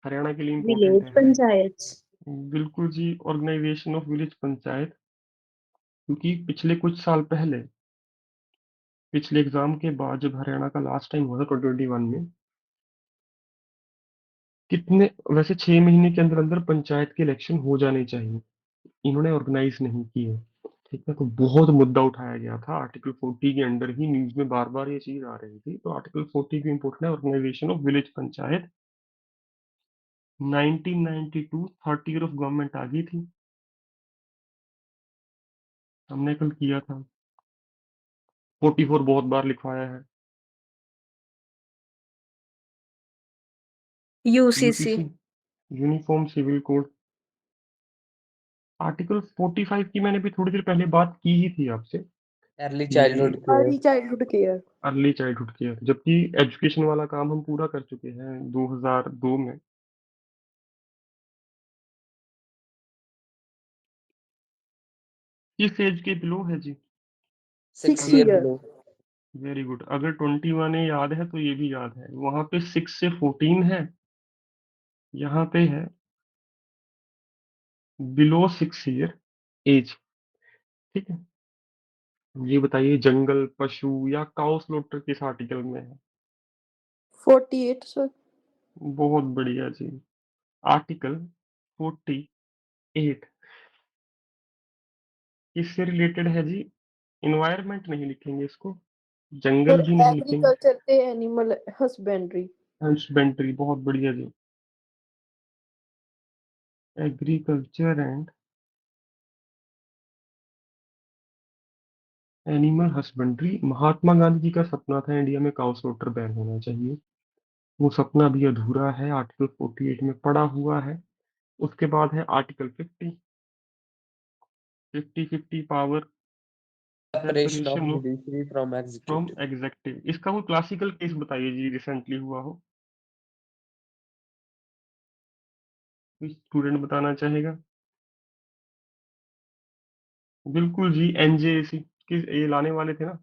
हरियाणा के लिए इंपॉर्टेंट विलेज है। पंचायत। बिल्कुल जी, ऑर्गेनाइजेशन ऑफ विलेज पंचायत। क्योंकि पिछले कुछ साल पहले, पिछले एग्जाम के बाद, जब हरियाणा का लास्ट टाइम हुआ था 2021 में, कितने, वैसे 6 महीने के अंदर अंदर पंचायत के इलेक्शन हो जाने चाहिए, इन्होंने ऑर्गेनाइज नहीं किए। ठीक है, तो बहुत मुद्दा उठाया गया था आर्टिकल 40 के अंडर ही, न्यूज में बार बार ये चीज आ रही थी। तो आर्टिकल 40 की इंपोर्टेंट है, organisation of village panchayat. 1992 third year of government आ गई थी, हमने कल किया था। 44 बहुत बार लिखवाया है। UCC. UCC, uniform civil code. Article 45 की मैंने भी थोड़ी देर पहले बात की ही थी आपसे अर्ली कि childhood care. Early childhood care. Early childhood care, जबकि एजुकेशन वाला काम हम पूरा कर चुके हैं 2002 में। किस एज के बिलो है जी? 6 अगर year year. below. Very good, अगर 21 है याद है तो ये भी याद है, वहां पे 6 से 14 है, यहाँ पे है बिलो 6 ईयर एज। ठीक है, ये बताइए जंगल पशु या काउ स्लॉटर किस आर्टिकल में है? 48, sir. बहुत बढ़िया जी, आर्टिकल 48 किससे रिलेटेड है जी? इन्वायरमेंट नहीं लिखेंगे इसको, Sir, जंगल भी नहीं लिखेंगे, agriculture ਤੇ animal husbandry. हस्बेंड्री, बहुत बढ़िया जी, agriculture and animal husbandry. Mahatma Gandhi ji का सपना था इंडिया में काउ स्लॉटर बैन होना चाहिए, वो सपना भी अधूरा है, आर्टिकल 48 में पड़ा हुआ है। उसके बाद है article 50, 50-50 power Separation of separation of judiciary from from executive. Executive. इसका कोई क्लासिकल केस बताइए जी, रिसेंटली हुआ हो, कोई स्टूडेंट बताना चाहेगा? बिल्कुल जी, एनजेएसी किस ये लाने वाले थे ना,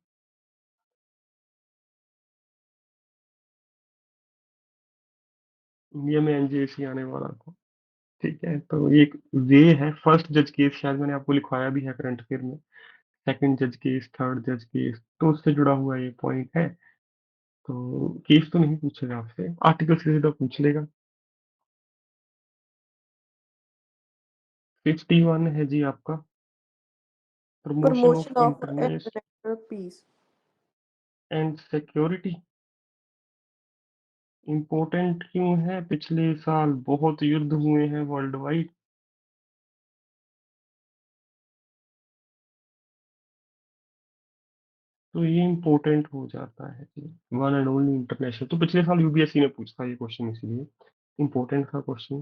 इंडिया में एनजेएसी आने वाला था। ठीक है, तो ये है फर्स्ट जज केस, शायद मैंने आपको लिखवाया भी है करंट अफेयर में, सेकंड जज केस, थर्ड जज केस, तो उससे जुड़ा हुआ ये पॉइंट है। तो केस तो नहीं पूछेगा आपसे, आर्टिकल से सीधा पूछ लेगा। 51 है जी आपका, promotion Promotion of of इंटरनेस international peace. And security. Important क्यों है? पिछले साल बहुत युद्ध हुए हैं वर्ल्ड वाइड, तो ये इम्पोर्टेंट हो जाता है जी, वन एंड ओनली इंटरनेशनल। तो पिछले साल यूपीएससी ने पूछा ये क्वेश्चन, इसीलिए इम्पोर्टेंट था क्वेश्चन।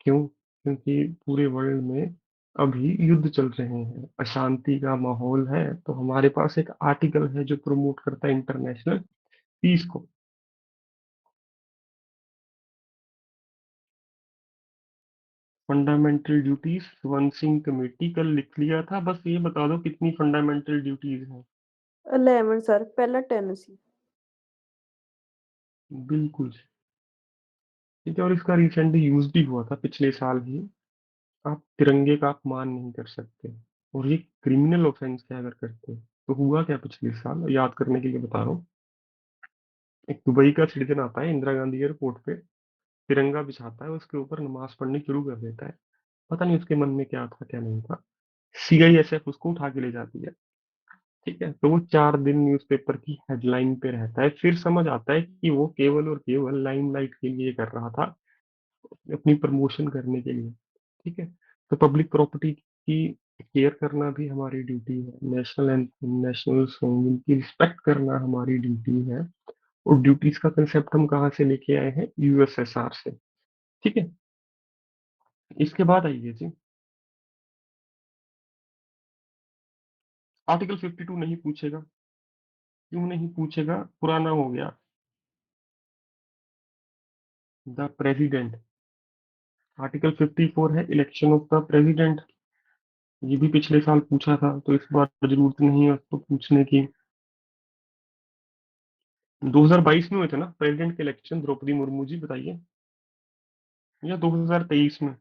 क्यों? क्योंकि पूरे वर्ल्ड में अभी युद्ध चल रहे हैं, अशांति का माहौल है, तो हमारे पास एक आर्टिकल है जो प्रमोट करता है इंटरनेशनल पीस को। Fundamental duties, one Singh committee कल लिख लिया था, बस ये बता दो कितनी फंडामेंटल ड्यूटीज हैं? 11, sir. ਪਹਿਲਾ 10 ਸੀ. बिल्कुल। ठीक है, और इसका रिसेंटली यूज भी हुआ था पिछले साल ही। आप तिरंगे का अपमान नहीं कर सकते, और ये क्रिमिनल ऑफेंस है अगर करते हैं। तो हुआ क्या पिछले साल, याद करने के लिए बता रहा हूँ। एक दुबई का सिटीजन आता है इंदिरा गांधी एयरपोर्ट पे, तिरंगा बिछाता है, उसके ऊपर नमाज पढ़नी शुरू कर देता है। पता नहीं उसके मन में क्या था क्या नहीं था, सीआईएसएफ उसको उठा के ले जाती है। ठीक है, तो वो 4 दिन न्यूज़पेपर की हेडलाइन पे रहता है, फिर समझ आता है कि वो केवल और केवल लाइमलाइट के लिए कर रहा था, अपनी प्रमोशन करने के लिए। ठीक है, तो पब्लिक प्रॉपर्टी की केयर करना भी हमारी ड्यूटी है, नेशनल एंथम, नेशनल सॉन्ग, इनकी रिस्पेक्ट करना हमारी ड्यूटी है। और ड्यूटीज का कंसेप्ट हम कहाँ से लेके आए हैं? यूएसएसआर से। ठीक है, इसके बाद आइए जी, आर्टिकल 52 नहीं पूछेगा। क्यों नहीं पूछेगा? पुराना हो गया। द प्रेसिडेंट, आर्टिकल 54 है इलेक्शन ऑफ द प्रेसिडेंट, ये भी पिछले साल पूछा था, तो इस बार जरूरत नहीं है उसको पूछने की। 2022 में हुए थे ना प्रेसिडेंट के इलेक्शन, द्रौपदी मुर्मू जी बताइए, या 2023 में?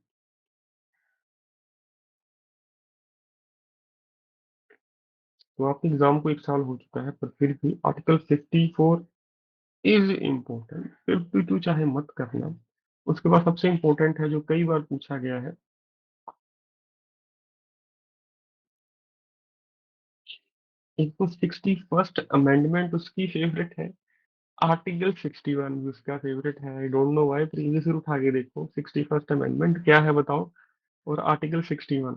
तो आपके एग्जाम को 1 साल हो चुका है, पर फिर भी आर्टिकल 54 इज इम्पोर्टेंट, 52 चाहे मत करना। उसके बाद सबसे इम्पोर्टेंट है जो कई बार पूछा गया है, एक तो 61st अमेंडमेंट उसकी फेवरेट है, आर्टिकल 61 भी उसका फेवरेट है। I don't know why, previous year उठा के देखो 61st अमेंडमेंट क्या है बताओ, और आर्टिकल 61।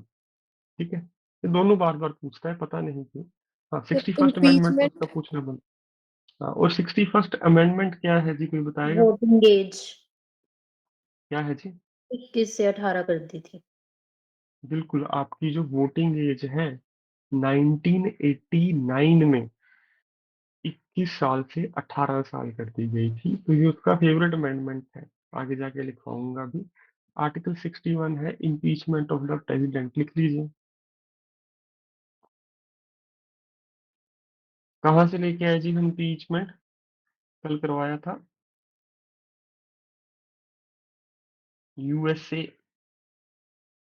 ठीक है, ये दोनों बार बार पूछता है, पता नहीं क्यों। हाँ, Sir, 61st अमेंडमेंट तो उसका impeachment. पूछना बंद। हाँ, और 61st अमेंडमेंट क्या है जी, कोई बताएगा? वोटिंग एज क्या है जी? 21 से 18 कर दी थी। बिल्कुल, आपकी जो वोटिंग एज है 1989 में 21 साल से 18 साल कर दी गई थी, तो ये उसका फेवरेट अमेंडमेंट है, आगे जाके लिखवाऊंगा भी। आर्टिकल 61 है इम्पीचमेंट ऑफ द प्रेसिडेंट, लिख लीजिए। कहाँ से लेके आए जी हम इम्पीचमेंट? कल करवाया था यूएसए,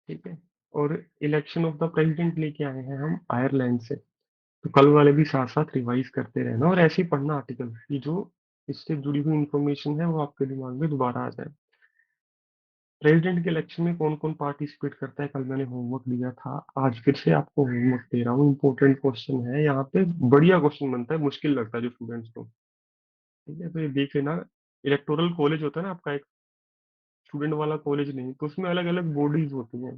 ठीक है। और इलेक्शन ऑफ द प्रेसिडेंट लेके आए हैं हम आयरलैंड से। तो कल वाले भी साथ साथ रिवाइज करते रहना और ऐसे ही पढ़ना आर्टिकल कि जो इससे जुड़ी हुई इंफॉर्मेशन है वो आपके दिमाग में दोबारा आ जाए। प्रेसिडेंट के इलेक्शन में कौन कौन पार्टिसिपेट करता है, कल मैंने होमवर्क दिया था, आज फिर से आपको होमवर्क दे रहा हूँ। इंपॉर्टेंट क्वेश्चन है यहाँ पे, बढ़िया क्वेश्चन बनता है, मुश्किल लगता है जो स्टूडेंट्स को, ठीक है। तो ये देख लेना। इलेक्टोरल कॉलेज होता है ना आपका, एक स्टूडेंट वाला कॉलेज नहीं, तो उसमें अलग अलग बॉडीज होती हैं,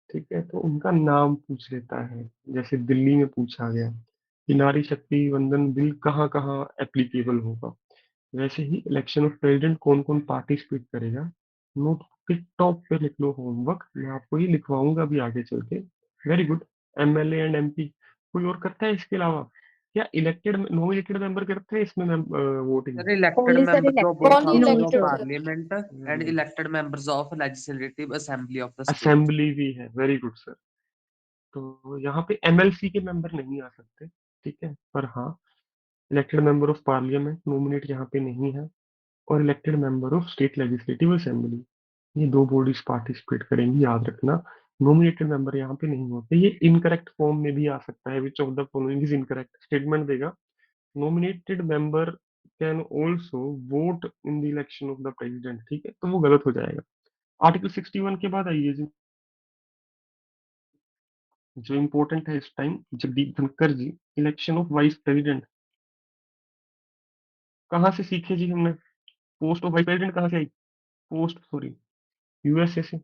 ठीक है। तो उनका नाम पूछ लेता है, जैसे दिल्ली में पूछा गया कि नारी शक्ति वंदन बिल कहाँ कहाँ एप्लीकेबल होगा, वैसे ही इलेक्शन ऑफ प्रेसिडेंट कौन कौन पार्टिसिपेट करेगा। नोट के टॉप पे लिख लो होमवर्क, मैं आपको ये लिखवाऊंगा अभी आगे चल के। Very good. MLA and MP कोई और करता है इसके अलावा? क्या इलेक्टेड नॉमिनेटेड मेंबर करते हैं इसमें voting? Sir, elected Only sir members of elected. both Only houses No, of elected, sir. sir. parliament and elected members of legislative assembly of the state. Assembly भी है, वेरी गुड सर। तो यहाँ पे MLC के member नहीं आ सकते, ठीक है, पर हाँ elected member of parliament nominate यहाँ पे नहीं है, और elected member of state legislative assembly, ये दो बॉडीज पार्टिसिपेट करेंगी, याद रखना। नॉमिनेटेड मेंबर यहाँ पे नहीं होते। ये इनकरेक्ट फॉर्म में भी आ सकता है, which of the following is incorrect statement देगा। Nominated member can also vote in the election of the president, ठीक है, तो वो गलत हो जाएगा। आर्टिकल 61 के बाद आइए जी, जो इम्पोर्टेंट है इस time, Jagdeep Dhankhar ji, election of vice president. कहाँ से सीखे जी हमने? पोस्ट ऑफ वाइस प्रेसिडेंट कहाँ से आई? पोस्ट, सॉरी, यूएसए से।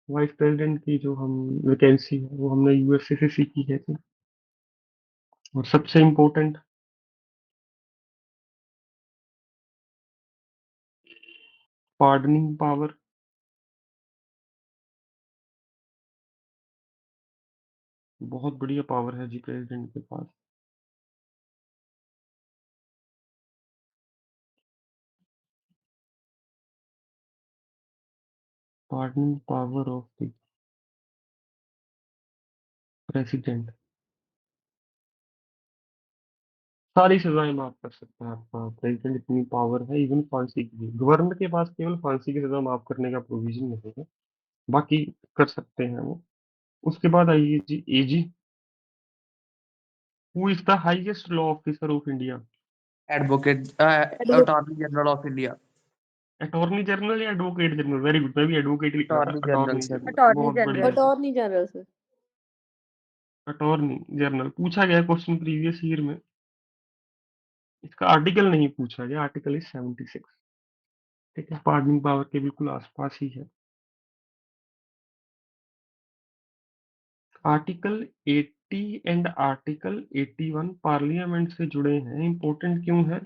वाइस प्रेसिडेंट की जो हम वैकेंसी है वो हमने यूएसए से सीखी है थी। और सबसे इम्पोर्टेंट, पार्डनिंग पावर, बहुत बढ़िया पावर है जी प्रेसिडेंट के पास। Pardoning power of the president, सारी सजाएं माफ कर सकता है आपका प्रेसिडेंट, इतनी पावर है, इवन फांसी की भी। गवर्नर के पास केवल फांसी की सजा माफ करने का प्रोविजन नहीं है, बाकी कर सकते हैं वो। उसके बाद आइए जी AG. Who is the highest law officer of India? Advocate, Advocate. Attorney General of India. Attorney general या एडवोकेट जनरल? वेरी गुड, मैं भी एडवोकेट लिख रहा था, Attorney General, attorney sir. General, attorney बहुत बढ़िया जनरल। जी। Attorney General, sir. Attorney general पूछा गया क्वेश्चन प्रीवियस ईयर में, इसका आर्टिकल नहीं पूछा गया, आर्टिकल इज 76, ठीक है, पार्डनिंग पावर के बिल्कुल आसपास ही है। आर्टिकल 80 एंड आर्टिकल 81 पार्लियामेंट से जुड़े हैं, इंपॉर्टेंट क्यों है?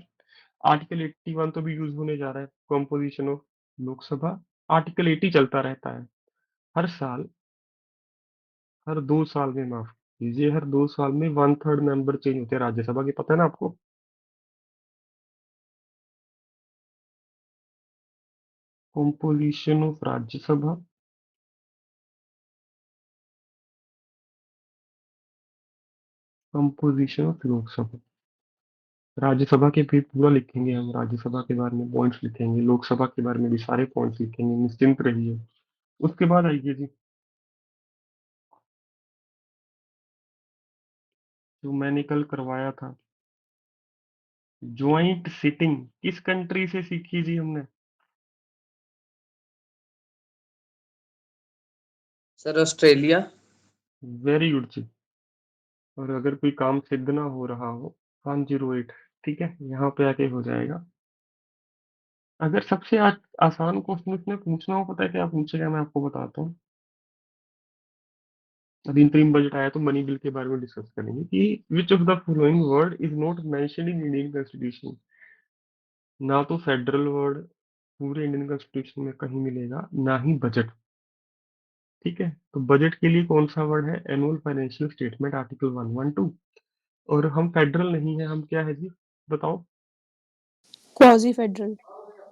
आर्टिकल 81 तो भी यूज होने जा रहा है, कॉम्पोजिशन ऑफ लोकसभा। आर्टिकल 80 चलता रहता है हर साल, हर 2 साल में, माफ कीजिए, हर 2 साल में 1/3 मेंबर चेंज होते हैं राज्यसभा के, पता है ना आपको? Composition of Rajya Sabha, composition of Lok Sabha. Rajya Sabha के भी पूरा लिखेंगे हम, राज्यसभा के बारे में पॉइंट्स लिखेंगे, लोकसभा के बारे में भी सारे पॉइंट्स लिखेंगे, निश्चिंत रहिए। उसके बाद आइए जी, जो मैंने कल करवाया था, ज्वाइंट सिटिंग किस कंट्री से सीखी जी हमने? Sir, Australia. वेरी गुड जी। और अगर कोई काम सिद्ध ना हो रहा हो, 108, ठीक है, यहाँ पे आके हो जाएगा। अगर सबसे आसान क्वेश्चन इसमें पूछना हो, पता है क्या पूछेगा, मैं आपको बताता हूँ। अभी इंटरिम बजट आया तो मनी बिल के बारे में डिस्कस करेंगे कि विच of the following word is not mentioned in Indian constitution. ना तो फेडरल वर्ड पूरे इंडियन कॉन्स्टिट्यूशन में कहीं मिलेगा, ना ही बजट, ठीक है। तो बजट के लिए कौन सा वर्ड है? Annual financial statement, article 112। और हम फेडरल नहीं है, हम क्या है जी, बताओ? Quasi-federal.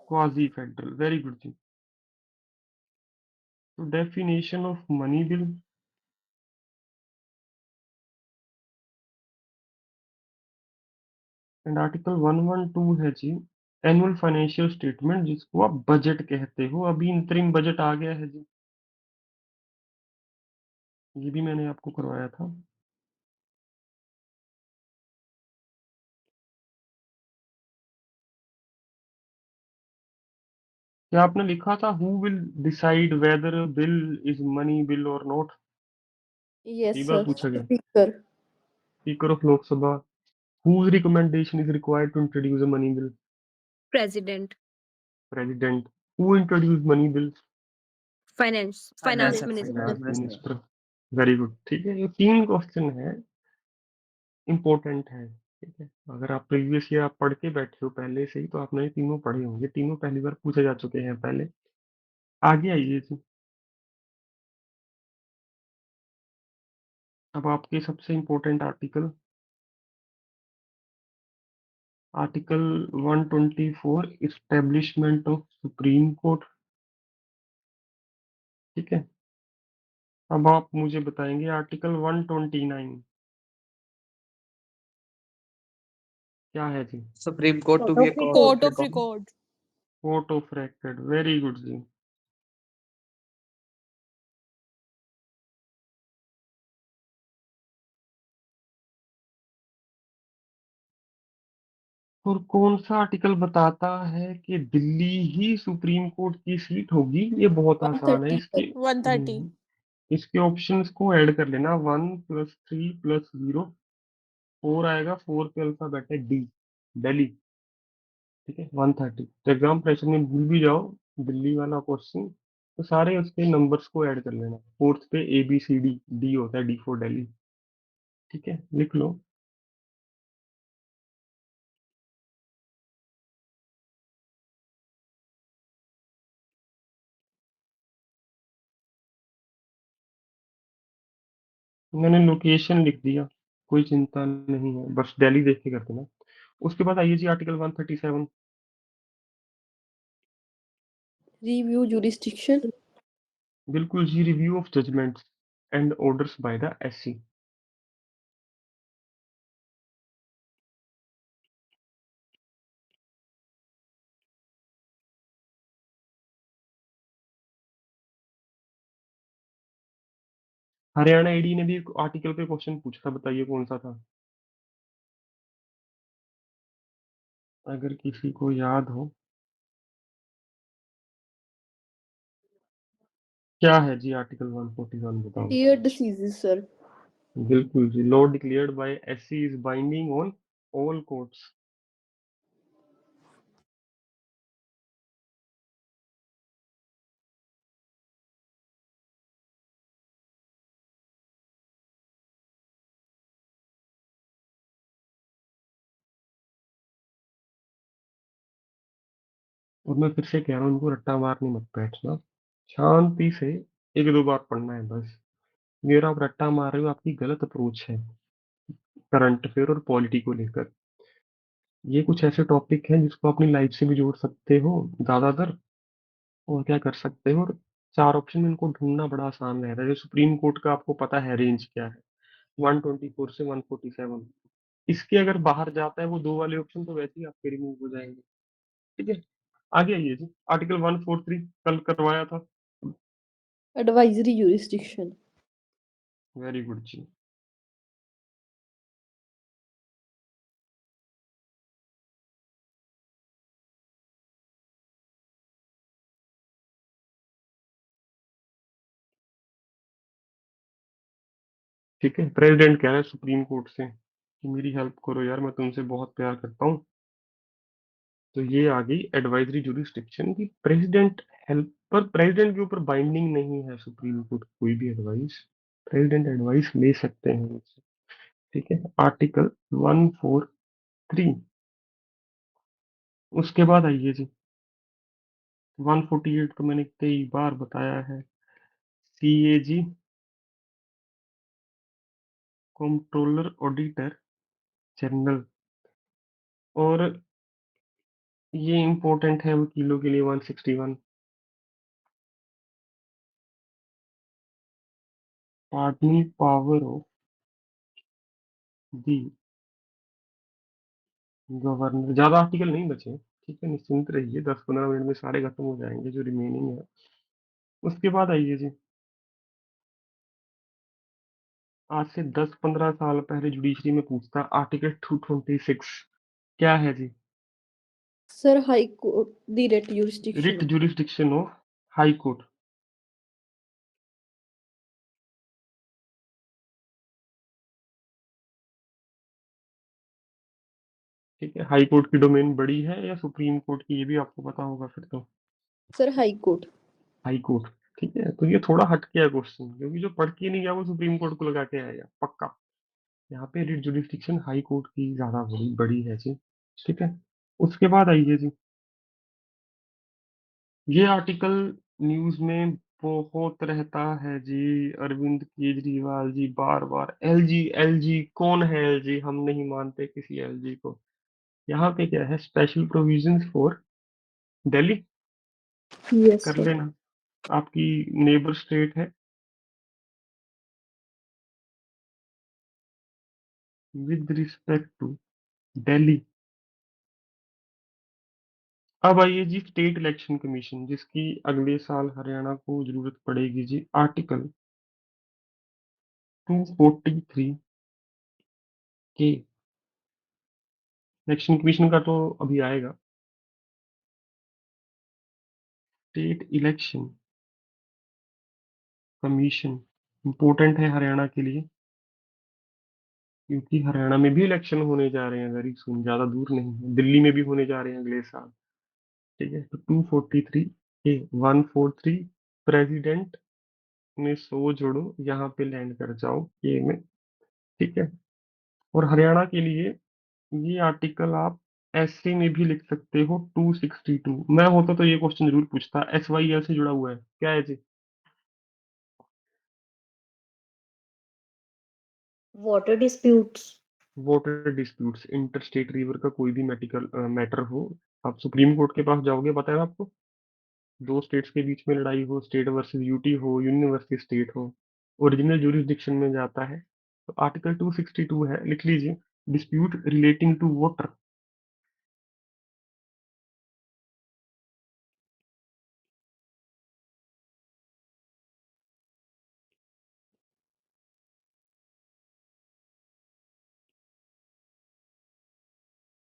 Quasi federal, very good जी। तो definition of money bill, and article 112 है जी एनुअल फाइनेंशियल स्टेटमेंट, जिसको आप बजट कहते हो। अभी इंतरिम बजट आ गया है जी, ये भी मैंने आपको करवाया था। क्या आपने लिखा था who will decide whether bill is money bill और नॉट? Yes, कई बार sir. पूछा गया। Speaker. Speaker of Lok Sabha. Whose recommendation is required to introduce a money bill? President. President. Who introduced money bill? Finance finance minister. Finance minister. minister. Very good, ठीक है। ये तीन question है, important है, ठीक है। अगर आप प्रीवियस ईयर आप पढ़ के बैठे हो पहले से ही, तो आपने ये तीनों पढ़े होंगे, तीनों पहली बार पूछे जा चुके हैं पहले। आगे आइए जी। अब आपके सबसे important article, article 124, establishment of supreme court, ठीक है। अब आप मुझे बताएंगे आर्टिकल 129 क्या है जी? Supreme court to Court be of a record. Court Court of of record. record. Court of record, very good जी। और कौन सा आर्टिकल बताता है कि दिल्ली ही सुप्रीम कोर्ट की सीट होगी? ये बहुत आसान है। 130, इसके sir. 130. इसके ऑप्शंस को ऐड कर लेना, 1 + 3 + 0 4 आएगा, 4 के अल्फाबेट है डी, दिल्ली, ठीक है। 130, तो एग्जाम प्रेशर में भूल भी जाओ दिल्ली वाला क्वेश्चन, तो सारे उसके नंबर्स को ऐड कर लेना। फोर्थ पे ABCD, डी होता है, डी फॉर दिल्ली, ठीक है, लिख लो। मैंने लोकेशन लिख दिया, कोई चिंता नहीं है, बस दिल्ली देख के कर देना। उसके बाद आइए जी आर्टिकल 137। Review jurisdiction. बिल्कुल जी, review of judgments and orders by the SC। Haryana AD ने भी एक आर्टिकल पे क्वेश्चन पूछा था, बताइए कौन सा था? अगर किसी को याद हो। क्या है जी आर्टिकल 141, बताओ। Clear diseases, sir. बिल्कुल जी, law declared by SC is binding on all courts. और मैं फिर से कह रहा हूँ, इनको रट्टा मारने मत बैठना, शांति से एक दो बार पढ़ना है बस। मेरा आप रट्टा मार रहे हो, आपकी गलत अप्रोच है करंट अफेयर और पॉलिटी को लेकर। ये कुछ ऐसे टॉपिक हैं जिसको अपनी लाइफ से भी जोड़ सकते हो ज्यादातर, और क्या कर सकते हो। और चार ऑप्शन में इनको ढूंढना बड़ा आसान रहता है। जो सुप्रीम कोर्ट का आपको पता है रेंज क्या है, 124 से 147। इसके अगर बाहर जाता है वो दो वाले ऑप्शन, तो वैसे ही आपके रिमूव हो जाएंगे, ठीक है। आगे आइए जी, आर्टिकल 143 कल करवाया था। Advisory jurisdiction. वेरी गुड जी। ठीक है, प्रेसिडेंट कह रहा है सुप्रीम कोर्ट से कि मेरी हेल्प करो यार, मैं तुमसे बहुत प्यार करता हूँ। तो ये आ गई एडवाइजरी जुरिस्डिक्शन की, प्रेसिडेंट हेल्प, पर प्रेसिडेंट के ऊपर बाइंडिंग नहीं है सुप्रीम कोर्ट कोई भी एडवाइस। प्रेसिडेंट एडवाइस ले सकते हैं मुझसे, ठीक है। आर्टिकल 143। उसके बाद आइए जी, 148 तो मैंने कई बार बताया है, CAG, कंट्रोलर ऑडिटर जनरल। और ये इंपॉर्टेंट है वकीलों के लिए, 161, pardoning power of the governor, ज्यादा आर्टिकल नहीं बचे, ठीक है, निश्चिंत रहिए, 10-15 मिनट में सारे खत्म हो जाएंगे जो रिमेनिंग है। उसके बाद आइए जी, आज से 10-15 साल पहले जुडिशरी में पूछता आर्टिकल 226 क्या है जी? Sir high court the writ jurisdiction writ jurisdiction of high court. ठीक है, हाई कोर्ट की डोमेन बड़ी है या सुप्रीम कोर्ट की, ये भी आपको पता होगा फिर तो। Sir high court. High court, ठीक है, तो ये थोड़ा हट गया क्वेश्चन, क्योंकि जो पढ़ के नहीं गया वो सुप्रीम कोर्ट को लगा के आएगा पक्का। यहाँ पे रिट जुरिस्डिक्शन हाई कोर्ट की ज्यादा बड़ी बड़ी है जी। ठीक है, उसके बाद आइए जी, ये आर्टिकल न्यूज में बहुत रहता है जी। अरविंद केजरीवाल जी बार बार एलजी एलजी, कौन है एलजी? हम नहीं मानते किसी एलजी को। यहाँ पे क्या है, special provisions for Delhi. Yes कर सर। लेना, आपकी नेबर स्टेट है, विद रिस्पेक्ट टू दिल्ली। अब आइए जी, स्टेट इलेक्शन कमीशन, जिसकी अगले साल हरियाणा को जरूरत पड़ेगी जी। आर्टिकल 243 के, इलेक्शन कमीशन का तो अभी आएगा। स्टेट इलेक्शन कमीशन इंपॉर्टेंट है हरियाणा के लिए, क्योंकि हरियाणा में भी इलेक्शन होने जा रहे हैं वेरी सुन, ज्यादा दूर नहीं है, दिल्ली में भी होने जा रहे हैं अगले साल। ठीक है, तो 243 ए 143, प्रेसिडेंट में 100 जोड़ो, यहाँ पे लैंड कर जाओ के में। ठीक है, और हरियाणा के लिए ये आर्टिकल आप ऐसे में भी लिख सकते हो, 262। मैं होता तो ये क्वेश्चन जरूर पूछता, SYL से जुड़ा हुआ है क्या है जी? Water disputes. Water disputes, inter state river का कोई भी मेडिकल मैटर हो, आप सुप्रीम कोर्ट के पास जाओगे, पता है ना आपको, दो स्टेट्स के बीच में लड़ाई हो, स्टेट वर्सेस यूटी हो, यूनियन वर्सेस स्टेट हो, ओरिजिनल जुरिस्डिक्शन में जाता है। तो आर्टिकल 262 है, लिख लीजिए, डिस्प्यूट रिलेटिंग टू वाटर।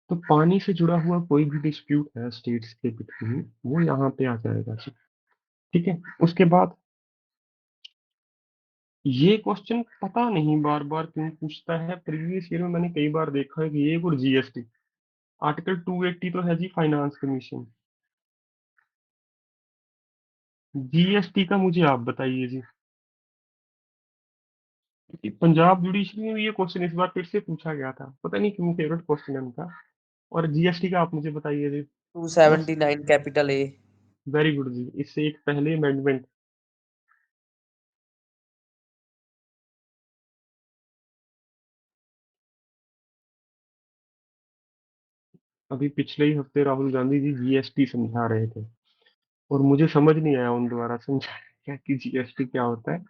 तो पानी से जुड़ा हुआ कोई भी डिस्प्यूट है स्टेट्स के बिटवीन, वो यहाँ पे आ जाएगा जी। ठीक है, उसके बाद ये क्वेश्चन पता नहीं बार बार क्यों पूछता है, प्रीवियस ईयर में मैंने कई बार देखा है कि ये और जीएसटी। आर्टिकल 280 तो है जी, फाइनेंस कमीशन। जीएसटी का मुझे आप बताइए जी, कि पंजाब जुडिशरी में भी ये क्वेश्चन इस बार फिर से पूछा गया था, पता नहीं क्यों, फेवरेट क्वेश्चन है उनका। और जीएसटी का आप मुझे बताइए जी। बस, 279 कैपिटल ए। वेरी गुड जी, इससे एक पहले अमेंडमेंट, अभी पिछले ही हफ्ते राहुल गांधी जी जीएसटी समझा रहे थे, और मुझे समझ नहीं आया उन द्वारा समझाया क्या कि जीएसटी क्या होता है।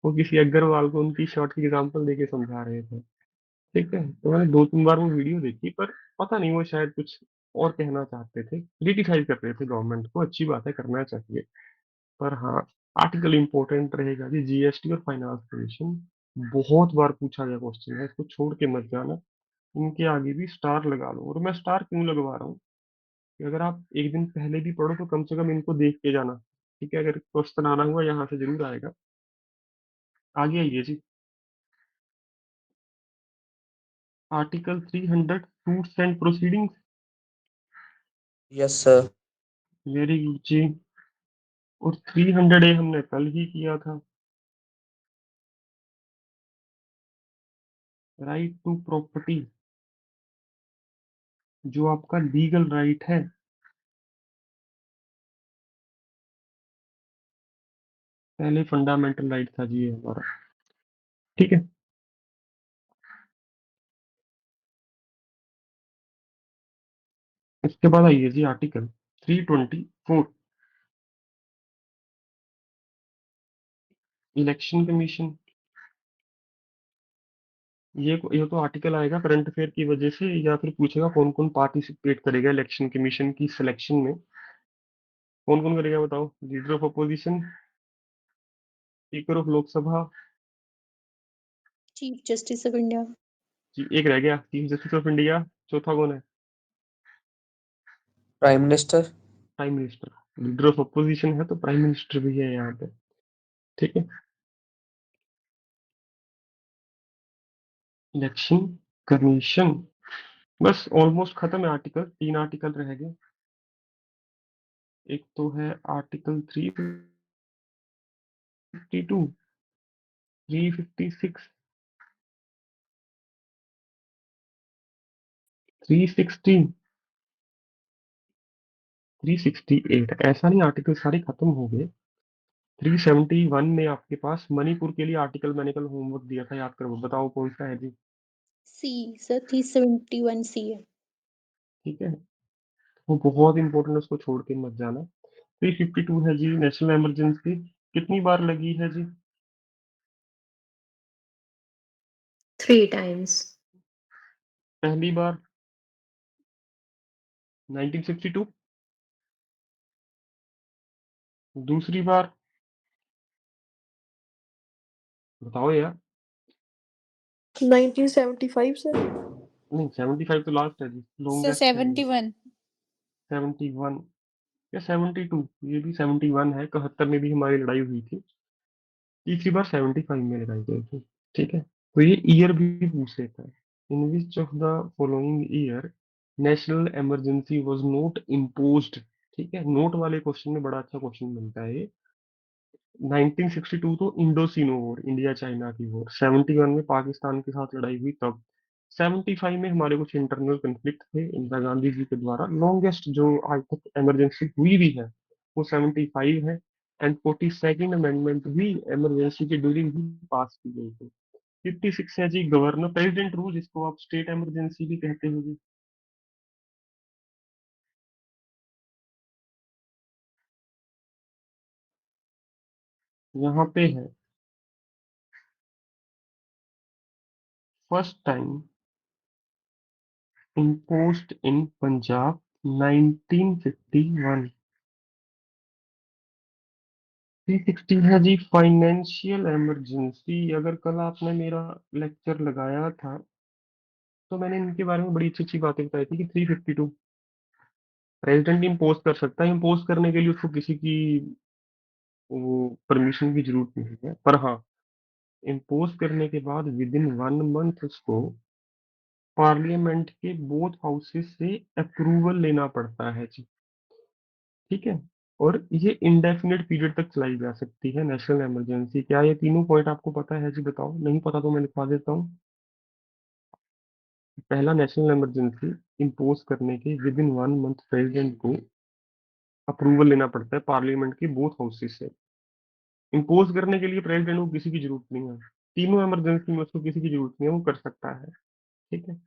वो किसी अग्रवाल को उनकी शॉर्ट की एग्जांपल देके समझा रहे थे। ठीक है, तो मैंने 2-3 बार वो वीडियो देखी, पर पता नहीं वो शायद कुछ और कहना चाहते थे, क्रिटिसाइज कर रहे थे गवर्नमेंट को, अच्छी बात है, करना चाहिए। पर हाँ, आर्टिकल इंपॉर्टेंट रहेगा जी, जीएसटी और फाइनेंस कमीशन। बहुत बार पूछा गया क्वेश्चन है, इसको छोड़ के मत जाना। इनके आगे भी स्टार लगा लो, और मैं स्टार क्यों लगवा रहा हूँ, कि अगर आप एक दिन पहले भी पढ़ो तो कम से कम इनको देख के जाना। ठीक है, अगर क्वेश्चन आना हुआ यहाँ से जरूर आएगा। आगे आइए जी, article 300 suits and proceedings. Yes sir. Very good जी, और 300A हमने कल ही किया था, राइट टू प्रॉपर्टी, जो आपका लीगल राइट है। पहले फंडामेंटल राइट था जी ये हमारा। ठीक है, इसके बाद आइए जी, आर्टिकल 324, इलेक्शन कमीशन। ये तो आर्टिकल आएगा करंट अफेयर की वजह से, या फिर पूछेगा कौन कौन पार्टिसिपेट करेगा इलेक्शन कमीशन की सिलेक्शन में। कौन कौन करेगा बताओ? Leader of opposition, speaker of Lok Sabha. Chief justice of India. जी, एक रह गया, चीफ जस्टिस ऑफ इंडिया। चौथा कौन है? Prime minister. Prime minister. Leader of opposition है तो प्राइम मिनिस्टर भी है यहाँ पे। ठीक है। इलेक्शन कमीशन, बस ऑलमोस्ट खत्म है आर्टिकल। 3 आर्टिकल रह गए। एक तो है आर्टिकल 352, 356, 316, 368। ऐसा नहीं आर्टिकल सारे खत्म हो गए। 371 में आपके पास मणिपुर के लिए आर्टिकल, मैंने कल होमवर्क दिया था, याद करो, बताओ कौन सा है जी? सी सर 371 सी है। ठीक है, वो बहुत इंपॉर्टेंट है, उसको छोड़ के मत जाना। 352 है जी, नेशनल इमरजेंसी। कितनी बार लगी है जी? 3 times. पहली बार 1962, दूसरी बार बताओ यार। 1975 सर। नहीं, 75 तो लास्ट है जी, सर लॉन्गेस्ट है ये। 71। 71 या 72, ये भी 71 है। 71 में भी हमारी लड़ाई हुई थी। तीसरी बार 75 में लगाई गई थी। ठीक है, तो ये ईयर भी पूछ लेता है। In which of the following year national emergency was not imposed. ठीक है, नोट वाले क्वेश्चन में बड़ा अच्छा क्वेश्चन बनता है ये। 1962 तो इंडोसिनो वॉर, इंडिया चाइना की वॉर। 71 में पाकिस्तान के साथ लड़ाई हुई तब। 75 में हमारे कुछ इंटरनल कंफ्लिक्ट थे इंदिरा गांधी जी के द्वारा। लॉन्गेस्ट जो आज तक इमरजेंसी हुई भी है वो 75 है। एंड 42nd अमेंडमेंट भी इमरजेंसी के ड्यूरिंग ही पास की गई थी। 56 है जी गवर्नर प्रेसिडेंट रूल, जिसको आप स्टेट इमरजेंसी भी कहते हो जी। यहाँ पे है first time imposed in Punjab 1951। 360 है जी फाइनेंशियल इमरजेंसी। अगर कल आपने मेरा लेक्चर लगाया था तो मैंने इनके बारे में बड़ी अच्छी अच्छी बातें बताई थी कि 352 प्रेसिडेंट इम्पोज कर सकता है। इम्पोज करने के लिए उसको किसी की वो परमिशन की जरूरत नहीं है, पर हाँ, इम्पोज करने के बाद विद इन 1 मंथ उसको पार्लियामेंट के बोथ हाउसेस से अप्रूवल लेना पड़ता है जी। ठीक है, और ये इंडेफिनिट पीरियड तक चलाई जा सकती है नेशनल इमरजेंसी। क्या ये तीनों पॉइंट आपको पता है जी? बताओ, नहीं पता तो मैं लिखवा देता हूँ। पहला, नेशनल इमरजेंसी इम्पोज करने के विद इन 1 मंथ प्रेसिडेंट को अप्रूवल लेना पड़ता है पार्लियामेंट के बोथ हाउसेस से। इम्पोज करने के लिए प्रेसिडेंट को किसी की जरूरत नहीं है। तीनों इमरजेंसी में उसको किसी की जरूरत नहीं है, वो कर सकता है। ठीक है।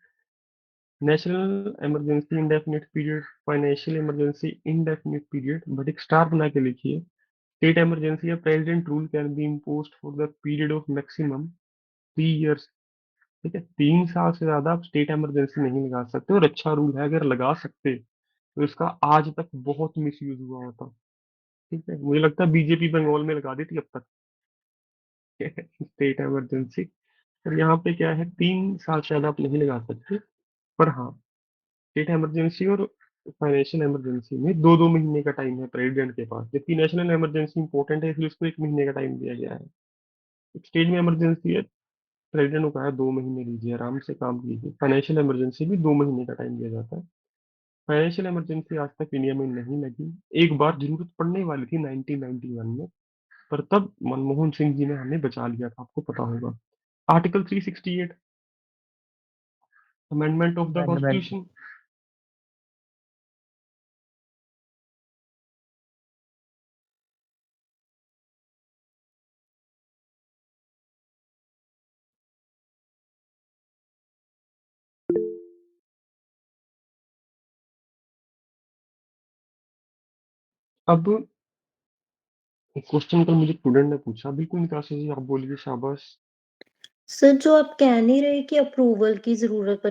National emergency indefinite period, financial emergency indefinite period, but एक स्टार बना के लिखिए। स्टेट इमरजेंसी या president rule can be imposed for the period of maximum 3 years. ठीक है, 3 साल से ज्यादा आप स्टेट इमरजेंसी नहीं लगा सकते, और अच्छा रूल है। अगर लगा सकते तो इसका आज तक बहुत मिसयूज हुआ होता। ठीक है, मुझे लगता है बीजेपी बंगाल में लगा देती अब तक स्टेट इमरजेंसी। और यहाँ पे क्या है, 3 साल से ज्यादा आप नहीं लगा सकते। पर हाँ, स्टेट इमरजेंसी और फाइनेंशियल इमरजेंसी में 2-2 महीने का टाइम है प्रेसिडेंट के पास, जबकि नेशनल इमरजेंसी इंपॉर्टेंट है इसलिए उसको 1 महीने का टाइम दिया गया है। स्टेट में इमरजेंसी है, प्रेसिडेंट को कहा है 2 महीने लीजिए, आराम से काम कीजिए। फाइनेंशियल इमरजेंसी भी 2 महीने का टाइम दिया जाता है। फाइनेंशियल इमरजेंसी आज तक इंडिया में नहीं लगी। एक बार जरूरत पड़ने वाली थी 1991 में, पर तब मनमोहन सिंह जी ने हमें बचा लिया था, आपको पता होगा। Article 368, amendment of the amendment. Constitution. अब क्वेश्चन कल मुझे स्टूडेंट ने पूछा, बिल्कुल निकासी जी, आप बोलिए, शाबाश। सर जो आप कह नहीं रहे कि अप्रूवल की जरूरत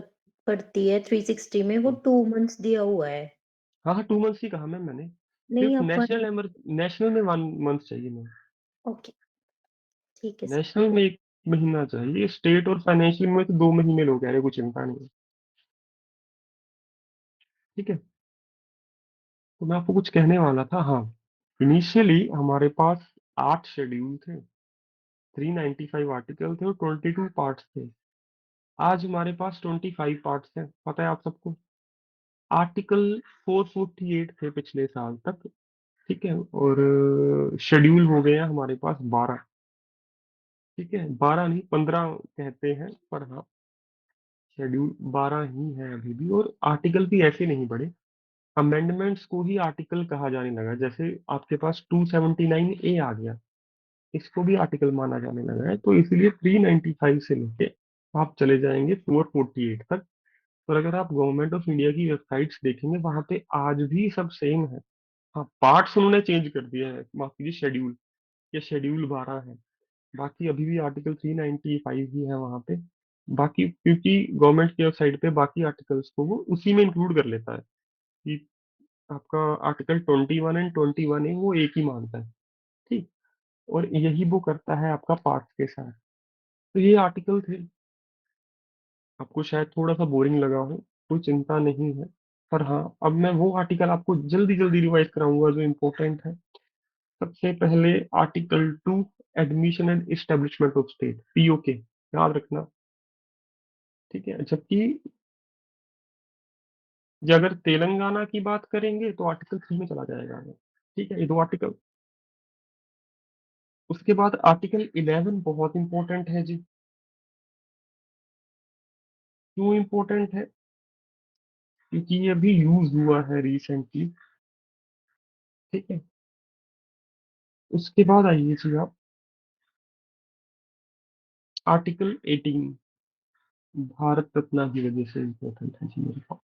पड़ती है 360 में, वो 2 मंथ्स दिया हुआ है। हाँ हाँ, 2 मंथ्स ही कहा मैम मैंने। नहीं सिर्फ अपन। नेशनल में 1 मंथ चाहिए मैम। ओके, ठीक है सर। नेशनल में 1 महीना चाहिए, स्टेट और फाइनेंशियल में तो 2 महीने लोग कह रहे हैं, कुछ चिंता नहीं है। ठीक है, तो मैं आपको कुछ कहने वाला था। हाँ, इनिशियली हमारे पास 8 शेड्यूल थे, 395 आर्टिकल थे और 22 पार्ट्स थे। आज हमारे पास 25 पार्ट्स हैं, पता है आप सबको। आर्टिकल 448 थे पिछले साल तक। ठीक है, और शेड्यूल हो गए हैं हमारे पास 12। ठीक है, 12 नहीं, 15 कहते हैं, पर हाँ, शेड्यूल 12 ही है अभी भी। और आर्टिकल भी ऐसे नहीं बढ़े, अमेंडमेंट्स को ही आर्टिकल कहा जाने लगा। जैसे आपके पास 279A आ गया, इसको भी आर्टिकल माना जाने लगा है। तो इसीलिए 395 से लेके आप चले जाएंगे 448 तक। और अगर आप गवर्नमेंट ऑफ इंडिया की वेबसाइट्स देखेंगे, वहां पे आज भी सब सेम है। हाँ, पार्ट्स उन्होंने चेंज कर दिए हैं, माफ कीजिए, शेड्यूल। ये शेड्यूल 12 है, बाकी अभी भी आर्टिकल 395 ही है वहां पे। बाकी क्योंकि गवर्नमेंट की वेबसाइट पे बाकी आर्टिकल्स को वो उसी में इंक्लूड कर लेता है कि आपका आर्टिकल 21 एंड 21A वो एक ही मानता है। ठीक, और यही वो करता है आपका पार्ट्स के साथ। तो ये आर्टिकल थे, आपको शायद थोड़ा सा बोरिंग लगा हो, कोई चिंता नहीं है। पर हाँ, अब मैं वो आर्टिकल आपको जल्दी जल्दी रिवाइज कराऊंगा जो इम्पोर्टेंट है। सबसे पहले article 2, admission and establishment of state, POK, याद रखना। ठीक है, जबकि ये अगर तेलंगाना की बात करेंगे तो आर्टिकल 3 में चला जाएगा वो। ठीक है, ये दो आर्टिकल। उसके बाद आर्टिकल 11 बहुत इंपॉर्टेंट है जी। क्यों इंपॉर्टेंट है? क्योंकि ये अभी यूज हुआ है रिसेंटली। ठीक है, उसके बाद आइए जी आप, आर्टिकल 18 भारत रत्न की वजह से इंपॉर्टेंट है जी मेरे पास।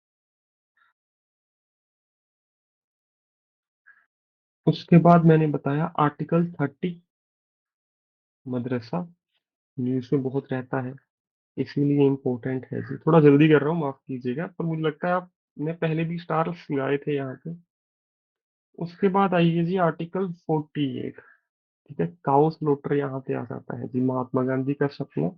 उसके बाद मैंने बताया आर्टिकल 30, मदरसा, न्यूज में बहुत रहता है, इसीलिए इम्पोर्टेंट है जी। थोड़ा जल्दी कर रहा हूँ, माफ कीजिएगा, पर मुझे लगता है आप ने पहले भी स्टार्स लगाए थे यहाँ पे। उसके बाद आइए जी आर्टिकल 48। ठीक है, काउ स्लोटर यहाँ पे आ जाता है जी, महात्मा गांधी का सपना।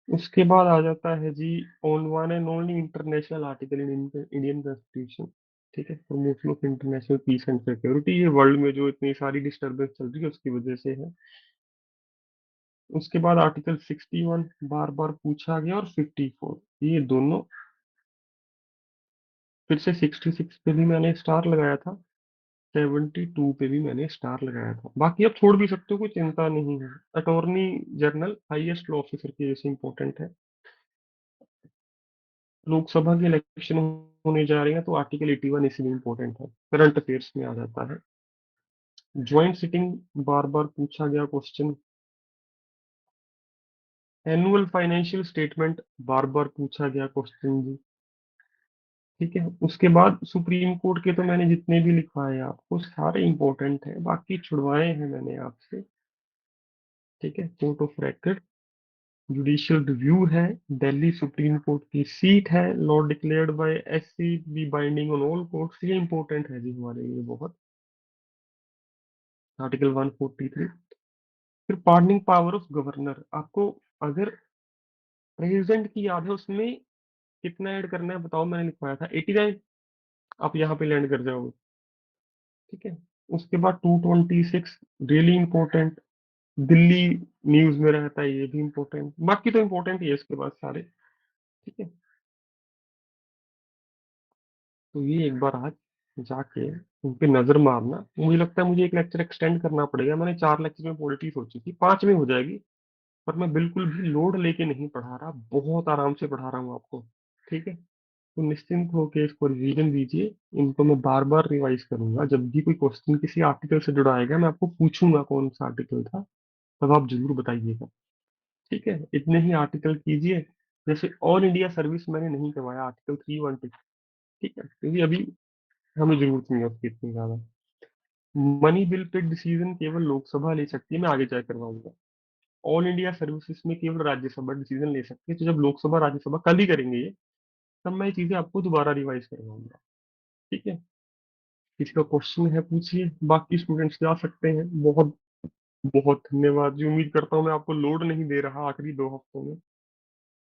उसके बाद आ जाता है जी on one and only international article in Indian constitution. ठीक है, promotion of international peace and security, ये वर्ल्ड में जो इतनी सारी डिस्टर्बेंस चल रही है उसकी वजह से है। उसके बाद आर्टिकल 61 बार बार पूछा गया, और 54, ये दोनों। फिर से 66 पे भी मैंने स्टार लगाया था, 72 पे भी मैंने स्टार लगाया था। बाकी आप छोड़ भी सकते हो, कोई चिंता नहीं है। Attorney general, highest law officer की जैसे इंपॉर्टेंट है। लोकसभा के इलेक्शन होने जा रहे हैं तो आर्टिकल 81 इसलिए इंपॉर्टेंट है, करंट अफेयर्स में आ जाता है। ज्वाइंट सिटिंग, बार बार पूछा गया क्वेश्चन। एनुअल फाइनेंशियल स्टेटमेंट, बार बार पूछा गया क्वेश्चन जी। ठीक है, उसके बाद सुप्रीम कोर्ट के तो मैंने जितने भी लिखवाए आपको सारे इंपॉर्टेंट है, बाकी छुड़वाए हैं मैंने आपसे। ठीक है, court of record, judicial review है, दिल्ली सुप्रीम कोर्ट की सीट है, law declared by SC B binding on all courts, ये इंपॉर्टेंट है जी हमारे लिए बहुत। आर्टिकल 143। फिर पार्डनिंग पावर ऑफ गवर्नर, आपको अगर प्रेसिडेंट की याद है उसमें कितना ऐड करना है बताओ, मैंने लिखवाया था 89, आप यहाँ पे लैंड कर जाओगे। ठीक है, उसके बाद 226, रियली इंपॉर्टेंट, दिल्ली न्यूज में रहता है, ये भी इंपॉर्टेंट। बाकी तो इंपॉर्टेंट ही है इसके बाद सारे। ठीक है, तो ये एक बार आज जाके उन पे नजर मारना। मुझे लगता है मुझे एक लेक्चर एक्सटेंड करना पड़ेगा, मैंने 4 लेक्चर में पॉलिटी सोची थी, 5 में हो जाएगी। पर मैं बिल्कुल भी लोड लेके नहीं पढ़ा रहा, बहुत आराम से पढ़ा रहा हूँ आपको। ठीक है, तो निश्चिंत होकर इसको रिवीजन दीजिए। इनको मैं बार बार रिवाइज करूंगा, जब भी कोई क्वेश्चन किसी आर्टिकल से जुड़ा आएगा मैं आपको पूछूंगा कौन सा आर्टिकल था, तब आप जरूर बताइएगा। ठीक है, इतने ही आर्टिकल कीजिए। जैसे ऑल इंडिया सर्विस मैंने नहीं करवाया, आर्टिकल 312। ठीक है, क्योंकि अभी हमें जरूरत नहीं है उसकी इतनी ज्यादा। मनी बिल पे डिसीजन केवल लोकसभा ले सकती है, मैं आगे चेक करवाऊंगा। ऑल इंडिया सर्विसेज में केवल राज्यसभा डिसीजन ले सकती है। तो जब लोकसभा राज्यसभा कल ही करेंगे ये, तब मैं ये चीजें आपको दोबारा रिवाइज करवाऊंगा। ठीक है, किसी का क्वेश्चन है पूछिए, बाकी स्टूडेंट्स जा सकते हैं। बहुत बहुत धन्यवाद जी, उम्मीद करता हूँ मैं आपको लोड नहीं दे रहा आखिरी 2 हफ्तों में।